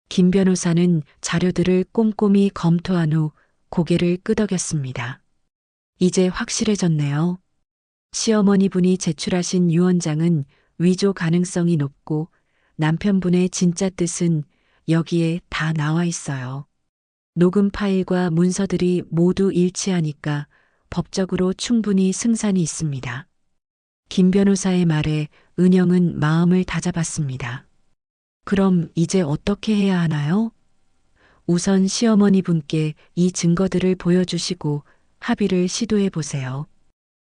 김 변호사는 자료들을 꼼꼼히 검토한 후 고개를 끄덕였습니다. 이제 확실해졌네요. 시어머니분이 제출하신 유언장은 위조 가능성이 높고 남편분의 진짜 뜻은 여기에 다 나와 있어요. 녹음 파일과 문서들이 모두 일치하니까 법적으로 충분히 승산이 있습니다. 김 변호사의 말에 은영은 마음을 다잡았습니다. 그럼 이제 어떻게 해야 하나요? 우선 시어머니 분께 이 증거들을 보여주시고 합의를 시도해 보세요.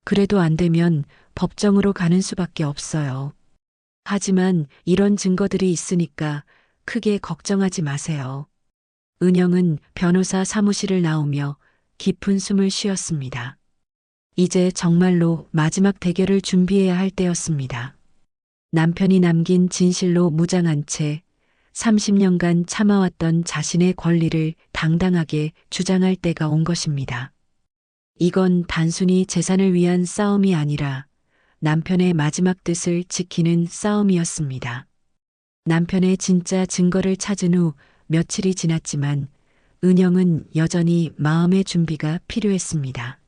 그래도 안 되면 법정으로 가는 수밖에 없어요. 하지만 이런 증거들이 있으니까 크게 걱정하지 마세요. 은영은 변호사 사무실을 나오며 깊은 숨을 쉬었습니다. 이제 정말로 마지막 대결을 준비해야 할 때였습니다. 남편이 남긴 진실로 무장한 채 30년간 참아왔던 자신의 권리를 당당하게 주장할 때가 온 것입니다. 이건 단순히 재산을 위한 싸움이 아니라 남편의 마지막 뜻을 지키는 싸움이었습니다. 남편의 진짜 증거를 찾은 후 며칠이 지났지만 은영은 여전히 마음의 준비가 필요했습니다.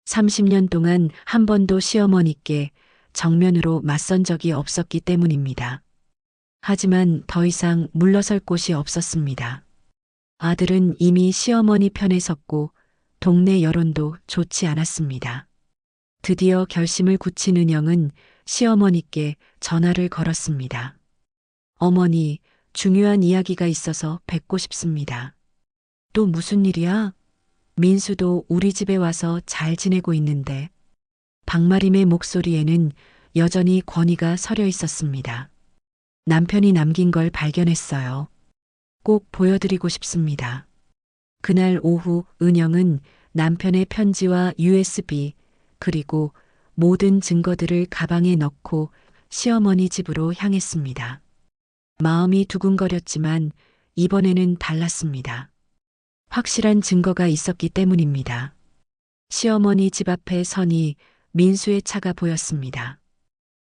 30년 동안 한 번도 시어머니께 정면으로 맞선 적이 없었기 때문입니다. 하지만 더 이상 물러설 곳이 없었습니다. 아들은 이미 시어머니 편에 섰고 동네 여론도 좋지 않았습니다. 드디어 결심을 굳힌 은영은 시어머니께 전화를 걸었습니다. 어머니, 중요한 이야기가 있어서 뵙고 싶습니다. 또 무슨 일이야? 민수도 우리 집에 와서 잘 지내고 있는데. 박마림의 목소리에는 여전히 권위가 서려 있었습니다. 남편이 남긴 걸 발견했어요. 꼭 보여드리고 싶습니다. 그날 오후 은영은 남편의 편지와 USB 그리고 모든 증거들을 가방에 넣고 시어머니 집으로 향했습니다. 마음이 두근거렸지만 이번에는 달랐습니다. 확실한 증거가 있었기 때문입니다. 시어머니 집 앞에 서니 민수의 차가 보였습니다.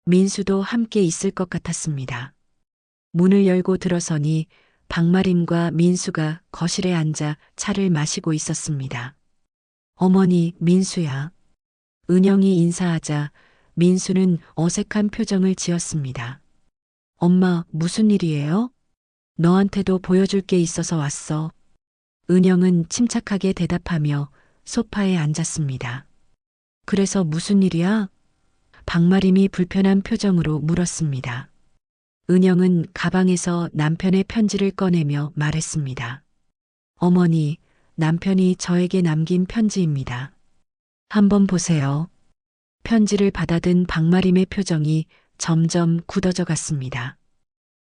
민수도 함께 있을 것 같았습니다. 문을 열고 들어서니 박마림과 민수가 거실에 앉아 차를 마시고 있었습니다. 어머니, 민수야. 은영이 인사하자 민수는 어색한 표정을 지었습니다. 엄마, 무슨 일이에요? 너한테도 보여줄 게 있어서 왔어. 은영은 침착하게 대답하며 소파에 앉았습니다. 그래서 무슨 일이야? 박마림이 불편한 표정으로 물었습니다. 은영은 가방에서 남편의 편지를 꺼내며 말했습니다. 어머니, 남편이 저에게 남긴 편지입니다. 한번 보세요. 편지를 받아든 박마림의 표정이 점점 굳어져 갔습니다.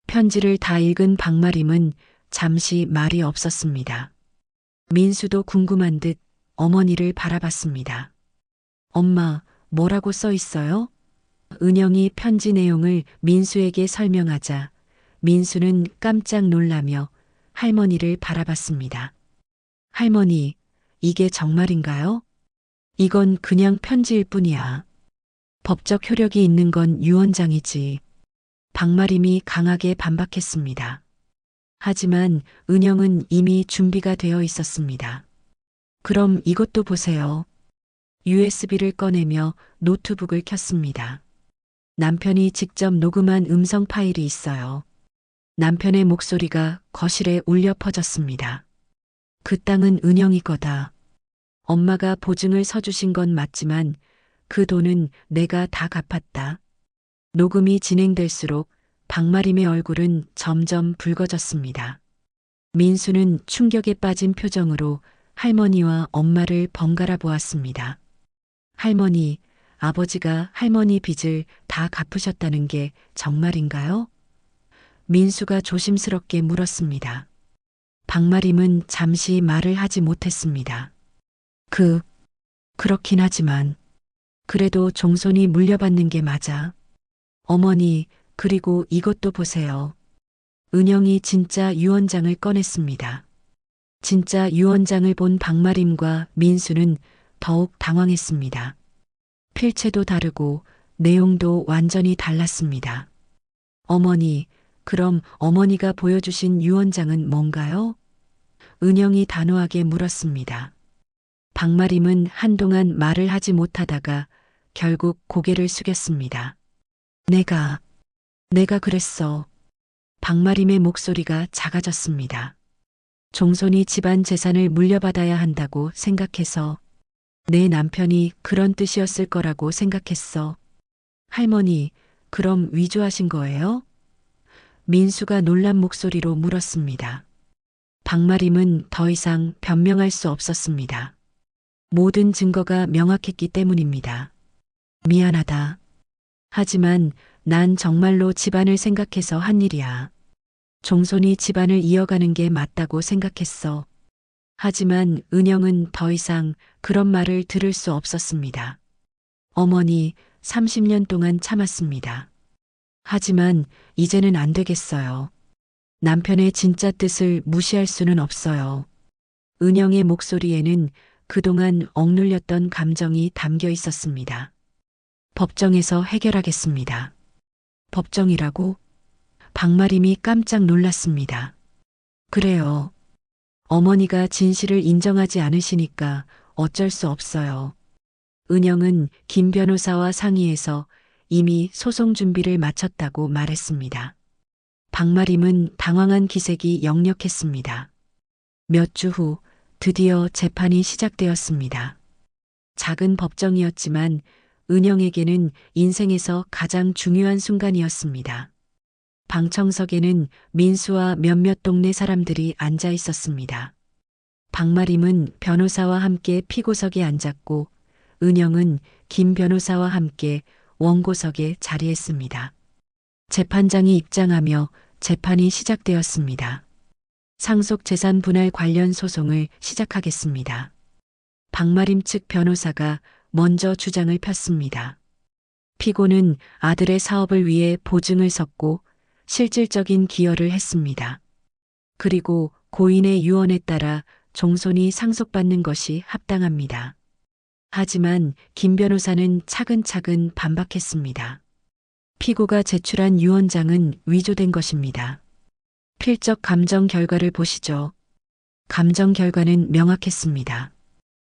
편지를 다 읽은 박마림은 잠시 말이 없었습니다. 민수도 궁금한 듯 어머니를 바라봤습니다. 엄마, 뭐라고 써 있어요? 은영이 편지 내용을 민수에게 설명하자 민수는 깜짝 놀라며 할머니를 바라봤습니다. 할머니, 이게 정말인가요? 이건 그냥 편지일 뿐이야. 법적 효력이 있는 건 유언장이지. 박마림이 강하게 반박했습니다. 하지만 은영은 이미 준비가 되어 있었습니다. 그럼 이것도 보세요. USB를 꺼내며 노트북을 켰습니다. 남편이 직접 녹음한 음성 파일이 있어요. 남편의 목소리가 거실에 울려 퍼졌습니다. 그 땅은 은영이 거다. 엄마가 보증을 서주신 건 맞지만 그 돈은 내가 다 갚았다. 녹음이 진행될수록 박마림의 얼굴은 점점 붉어졌습니다. 민수는 충격에 빠진 표정으로 할머니와 엄마를 번갈아 보았습니다. 할머니, 아버지가 할머니 빚을 다 갚으셨다는 게 정말인가요? 민수가 조심스럽게 물었습니다. 박마림은 잠시 말을 하지 못했습니다. 그렇긴 하지만 그래도 종손이 물려받는 게 맞아. 어머니, 그리고 이것도 보세요. 은영이 진짜 유언장을 꺼냈습니다. 진짜 유언장을 본 박마림과 민수는 더욱 당황했습니다. 필체도 다르고 내용도 완전히 달랐습니다. 어머니, 그럼 어머니가 보여주신 유언장은 뭔가요? 은영이 단호하게 물었습니다. 박마림은 한동안 말을 하지 못하다가 결국 고개를 숙였습니다. 내가 그랬어. 박마림의 목소리가 작아졌습니다. 종손이 집안 재산을 물려받아야 한다고 생각해서 내 남편이 그런 뜻이었을 거라고 생각했어. 할머니, 그럼 위조하신 거예요? 민수가 놀란 목소리로 물었습니다. 박마림은 더 이상 변명할 수 없었습니다. 모든 증거가 명확했기 때문입니다. 미안하다. 하지만 난 정말로 집안을 생각해서 한 일이야. 종손이 집안을 이어가는 게 맞다고 생각했어. 하지만 은영은 더 이상 그런 말을 들을 수 없었습니다. 어머니, 30년 동안 참았습니다. 하지만 이제는 안 되겠어요. 남편의 진짜 뜻을 무시할 수는 없어요. 은영의 목소리에는 그동안 억눌렸던 감정이 담겨 있었습니다. 법정에서 해결하겠습니다. 법정이라고? 박마림이 깜짝 놀랐습니다. 그래요. 어머니가 진실을 인정하지 않으시니까 어쩔 수 없어요. 은영은 김 변호사와 상의해서 이미 소송 준비를 마쳤다고 말했습니다. 박마림은 당황한 기색이 역력했습니다. 몇 주 후 드디어 재판이 시작되었습니다. 작은 법정이었지만 은영에게는 인생에서 가장 중요한 순간이었습니다. 방청석에는 민수와 몇몇 동네 사람들이 앉아 있었습니다. 박마림은 변호사와 함께 피고석에 앉았고 은영은 김 변호사와 함께 원고석에 자리했습니다. 재판장이 입장하며 재판이 시작되었습니다. 상속재산 분할 관련 소송을 시작하겠습니다. 박마림 측 변호사가 먼저 주장을 폈습니다. 피고는 아들의 사업을 위해 보증을 섰고 실질적인 기여를 했습니다. 그리고 고인의 유언에 따라 종손이 상속받는 것이 합당합니다. 하지만 김 변호사는 차근차근 반박했습니다. 피고가 제출한 유언장은 위조된 것입니다. 필적 감정 결과를 보시죠. 감정 결과는 명확했습니다.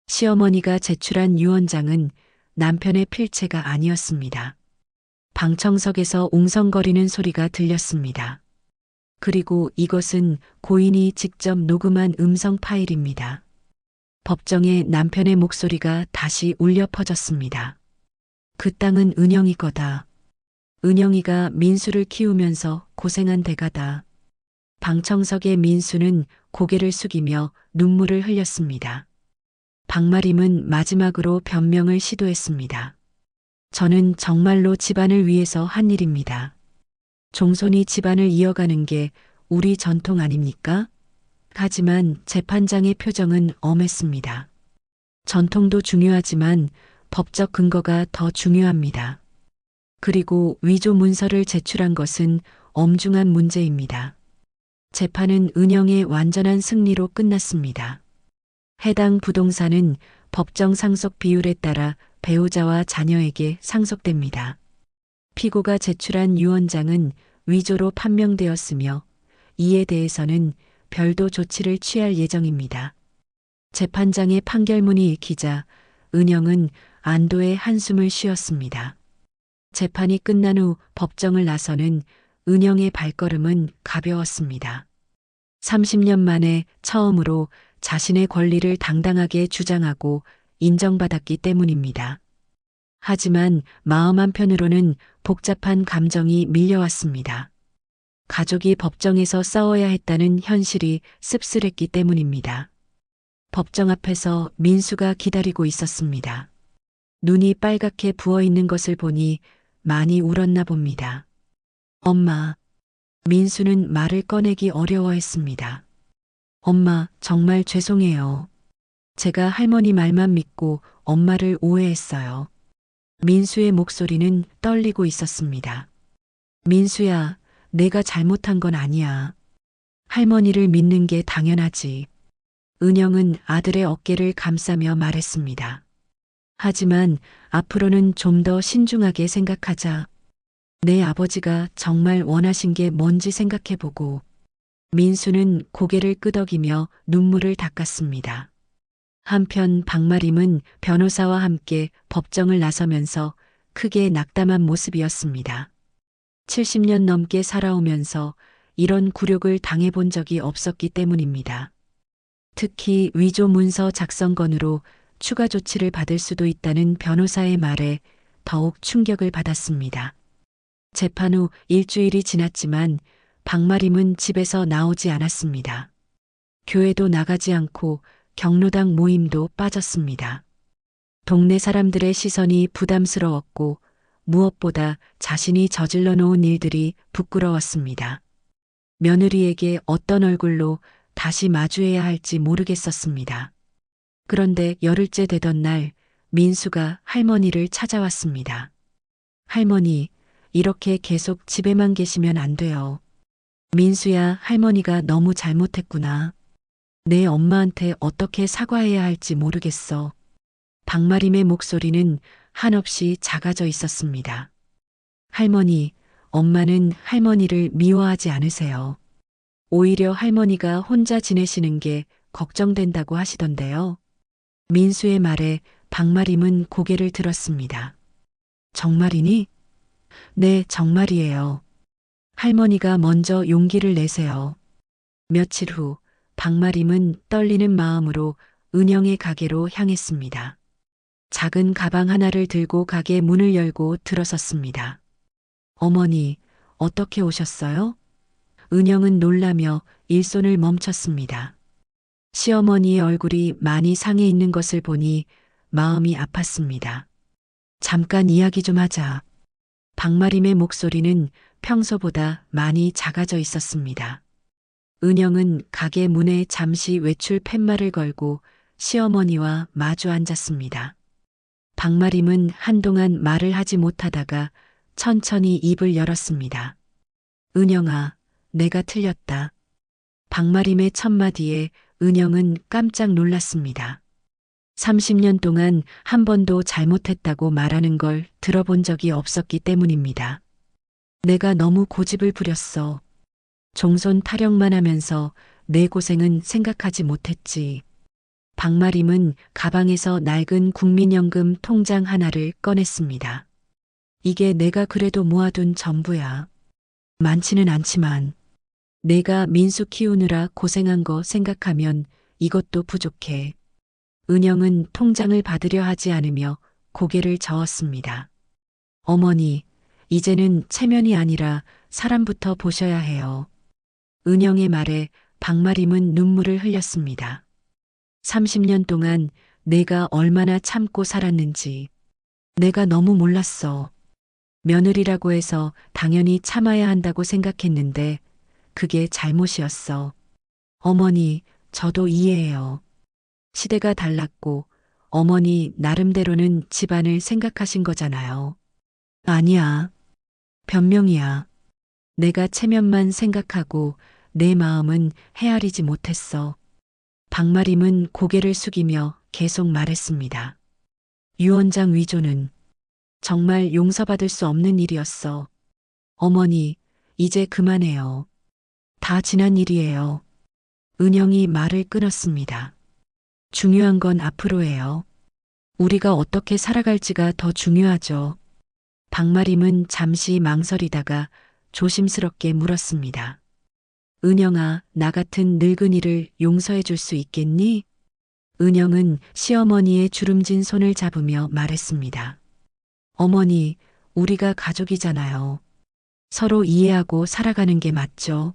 시어머니가 제출한 유언장은 남편의 필체가 아니었습니다. 방청석에서 웅성거리는 소리가 들렸습니다. 그리고 이것은 고인이 직접 녹음한 음성 파일입니다. 법정에 남편의 목소리가 다시 울려 퍼졌습니다. 그 땅은 은영이 거다. 은영이가 민수를 키우면서 고생한 대가다. 방청석의 민수는 고개를 숙이며 눈물을 흘렸습니다. 박마림은 마지막으로 변명을 시도했습니다. 저는 정말로 집안을 위해서 한 일입니다. 종손이 집안을 이어가는 게 우리 전통 아닙니까? 하지만 재판장의 표정은 엄했습니다. 전통도 중요하지만 법적 근거가 더 중요합니다. 그리고 위조 문서를 제출한 것은 엄중한 문제입니다. 재판은 은영의 완전한 승리로 끝났습니다. 해당 부동산은 법정 상속 비율에 따라 배우자와 자녀에게 상속됩니다. 피고가 제출한 유언장은 위조로 판명되었으며 이에 대해서는 별도 조치를 취할 예정입니다. 재판장의 판결문이 읽히자 은영은 안도의 한숨을 쉬었습니다. 재판이 끝난 후 법정을 나서는 은영의 발걸음은 가벼웠습니다. 30년 만에 처음으로 자신의 권리를 당당하게 주장하고 인정받았기 때문입니다. 하지만 마음 한편으로는 복잡한 감정이 밀려왔습니다. 가족이 법정에서 싸워야 했다는 현실이 씁쓸했기 때문입니다. 법정 앞에서 민수가 기다리고 있었습니다. 눈이 빨갛게 부어 있는 것을 보니 많이 울었나 봅니다. 엄마. 민수는 말을 꺼내기 어려워했습니다. 엄마, 정말 죄송해요. 제가 할머니 말만 믿고 엄마를 오해했어요. 민수의 목소리는 떨리고 있었습니다. 민수야, 내가 잘못한 건 아니야. 할머니를 믿는 게 당연하지. 은영은 아들의 어깨를 감싸며 말했습니다. 하지만 앞으로는 좀 더 신중하게 생각하자. 내 아버지가 정말 원하신 게 뭔지 생각해보고. 민수는 고개를 끄덕이며 눈물을 닦았습니다. 한편 박마림은 변호사와 함께 법정을 나서면서 크게 낙담한 모습이었습니다. 70년 넘게 살아오면서 이런 굴욕을 당해본 적이 없었기 때문입니다. 특히 위조 문서 작성 건으로 추가 조치를 받을 수도 있다는 변호사의 말에 더욱 충격을 받았습니다. 재판 후 일주일이 지났지만 박마림은 집에서 나오지 않았습니다. 교회도 나가지 않고 경로당 모임도 빠졌습니다. 동네 사람들의 시선이 부담스러웠고 무엇보다 자신이 저질러 놓은 일들이 부끄러웠습니다. 며느리에게 어떤 얼굴로 다시 마주해야 할지 모르겠었습니다. 그런데 열흘째 되던 날 민수가 할머니를 찾아왔습니다. 할머니, 이렇게 계속 집에만 계시면 안 돼요. 민수야, 할머니가 너무 잘못했구나. 내 엄마한테 어떻게 사과해야 할지 모르겠어. 박마림의 목소리는 한없이 작아져 있었습니다. 할머니, 엄마는 할머니를 미워하지 않으세요. 오히려 할머니가 혼자 지내시는 게 걱정된다고 하시던데요. 민수의 말에 박마림은 고개를 들었습니다. 정말이니? 네, 정말이에요. 할머니가 먼저 용기를 내세요. 며칠 후 박마림은 떨리는 마음으로 은영의 가게로 향했습니다. 작은 가방 하나를 들고 가게 문을 열고 들어섰습니다. 어머니, 어떻게 오셨어요? 은영은 놀라며 일손을 멈췄습니다. 시어머니의 얼굴이 많이 상해 있는 것을 보니 마음이 아팠습니다. 잠깐 이야기 좀 하자. 박마림의 목소리는 평소보다 많이 작아져 있었습니다. 은영은 가게 문에 잠시 외출 팻말을 걸고 시어머니와 마주 앉았습니다. 박마림은 한동안 말을 하지 못하다가 천천히 입을 열었습니다. 은영아, 내가 틀렸다. 박마림의 첫마디에 은영은 깜짝 놀랐습니다. 30년 동안 한 번도 잘못했다고 말하는 걸 들어본 적이 없었기 때문입니다. 내가 너무 고집을 부렸어. 종손 타령만 하면서 내 고생은 생각하지 못했지. 박마림은 가방에서 낡은 국민연금 통장 하나를 꺼냈습니다. 이게 내가 그래도 모아둔 전부야. 많지는 않지만 내가 민수 키우느라 고생한 거 생각하면 이것도 부족해. 은영은 통장을 받으려 하지 않으며 고개를 저었습니다. 어머니, 이제는 체면이 아니라 사람부터 보셔야 해요. 은영의 말에 박마림은 눈물을 흘렸습니다. 30년 동안 내가 얼마나 참고 살았는지 내가 너무 몰랐어. 며느리라고 해서 당연히 참아야 한다고 생각했는데 그게 잘못이었어. 어머니, 저도 이해해요. 시대가 달랐고 어머니 나름대로는 집안을 생각하신 거잖아요. 아니야. 변명이야. 내가 체면만 생각하고 내 마음은 헤아리지 못했어. 박마림은 고개를 숙이며 계속 말했습니다. 유언장 위조는 정말 용서받을 수 없는 일이었어. 어머니, 이제 그만해요. 다 지난 일이에요. 은영이 말을 끊었습니다. 중요한 건 앞으로예요. 우리가 어떻게 살아갈지가 더 중요하죠. 박마림은 잠시 망설이다가 조심스럽게 물었습니다. 은영아, 나 같은 늙은이를 용서해 줄 수 있겠니? 은영은 시어머니의 주름진 손을 잡으며 말했습니다. 어머니, 우리가 가족이잖아요. 서로 이해하고 살아가는 게 맞죠.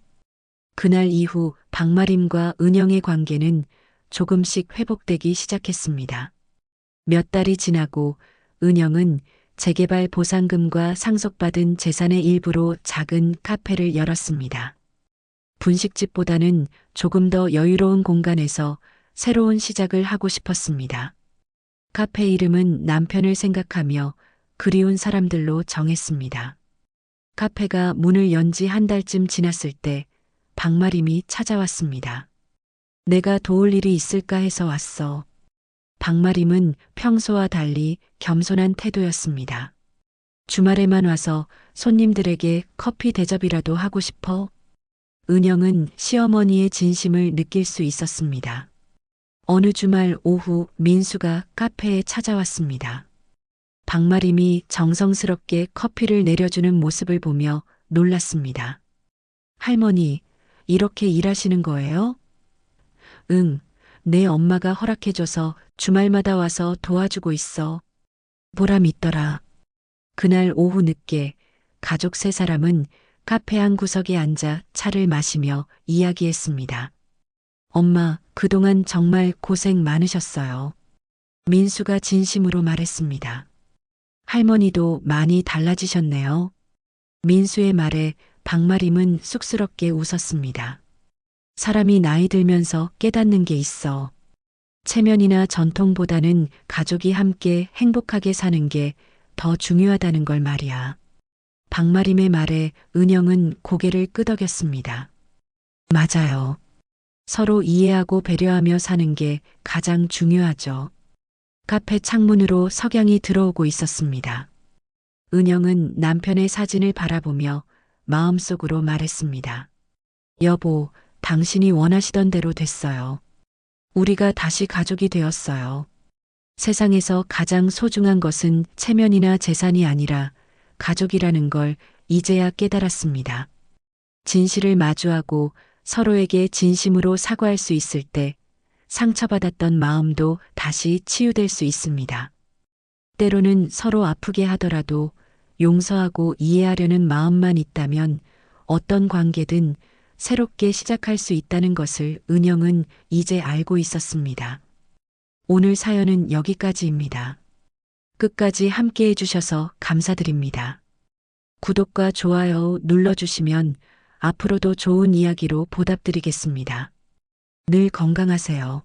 그날 이후 박마림과 은영의 관계는 조금씩 회복되기 시작했습니다. 몇 달이 지나고 은영은 재개발 보상금과 상속받은 재산의 일부로 작은 카페를 열었습니다. 분식집보다는 조금 더 여유로운 공간에서 새로운 시작을 하고 싶었습니다. 카페 이름은 남편을 생각하며 그리운 사람들로 정했습니다. 카페가 문을 연 지 한 달쯤 지났을 때 박마림이 찾아왔습니다. 내가 도울 일이 있을까 해서 왔어. 박마림은 평소와 달리 겸손한 태도였습니다. 주말에만 와서 손님들에게 커피 대접이라도 하고 싶어? 은영은 시어머니의 진심을 느낄 수 있었습니다. 어느 주말 오후 민수가 카페에 찾아왔습니다. 박마림이 정성스럽게 커피를 내려주는 모습을 보며 놀랐습니다. 할머니, 이렇게 일하시는 거예요? 응, 내 엄마가 허락해줘서 주말마다 와서 도와주고 있어. 보람 있더라. 그날 오후 늦게 가족 세 사람은 카페 한 구석에 앉아 차를 마시며 이야기했습니다. 엄마, 그동안 정말 고생 많으셨어요. 민수가 진심으로 말했습니다. 할머니도 많이 달라지셨네요. 민수의 말에 박마림은 쑥스럽게 웃었습니다. 사람이 나이 들면서 깨닫는 게 있어. 체면이나 전통보다는 가족이 함께 행복하게 사는 게 더 중요하다는 걸 말이야. 박마림의 말에 은영은 고개를 끄덕였습니다. 맞아요. 서로 이해하고 배려하며 사는 게 가장 중요하죠. 카페 창문으로 석양이 들어오고 있었습니다. 은영은 남편의 사진을 바라보며 마음속으로 말했습니다. 여보, 당신이 원하시던 대로 됐어요. 우리가 다시 가족이 되었어요. 세상에서 가장 소중한 것은 체면이나 재산이 아니라 가족이라는 걸 이제야 깨달았습니다. 진실을 마주하고 서로에게 진심으로 사과할 수 있을 때 상처받았던 마음도 다시 치유될 수 있습니다. 때로는 서로 아프게 하더라도 용서하고 이해하려는 마음만 있다면 어떤 관계든 새롭게 시작할 수 있다는 것을 은영은 이제 알고 있었습니다. 오늘 사연은 여기까지입니다. 끝까지 함께 해주셔서 감사드립니다. 구독과 좋아요 눌러주시면 앞으로도 좋은 이야기로 보답드리겠습니다. 늘 건강하세요.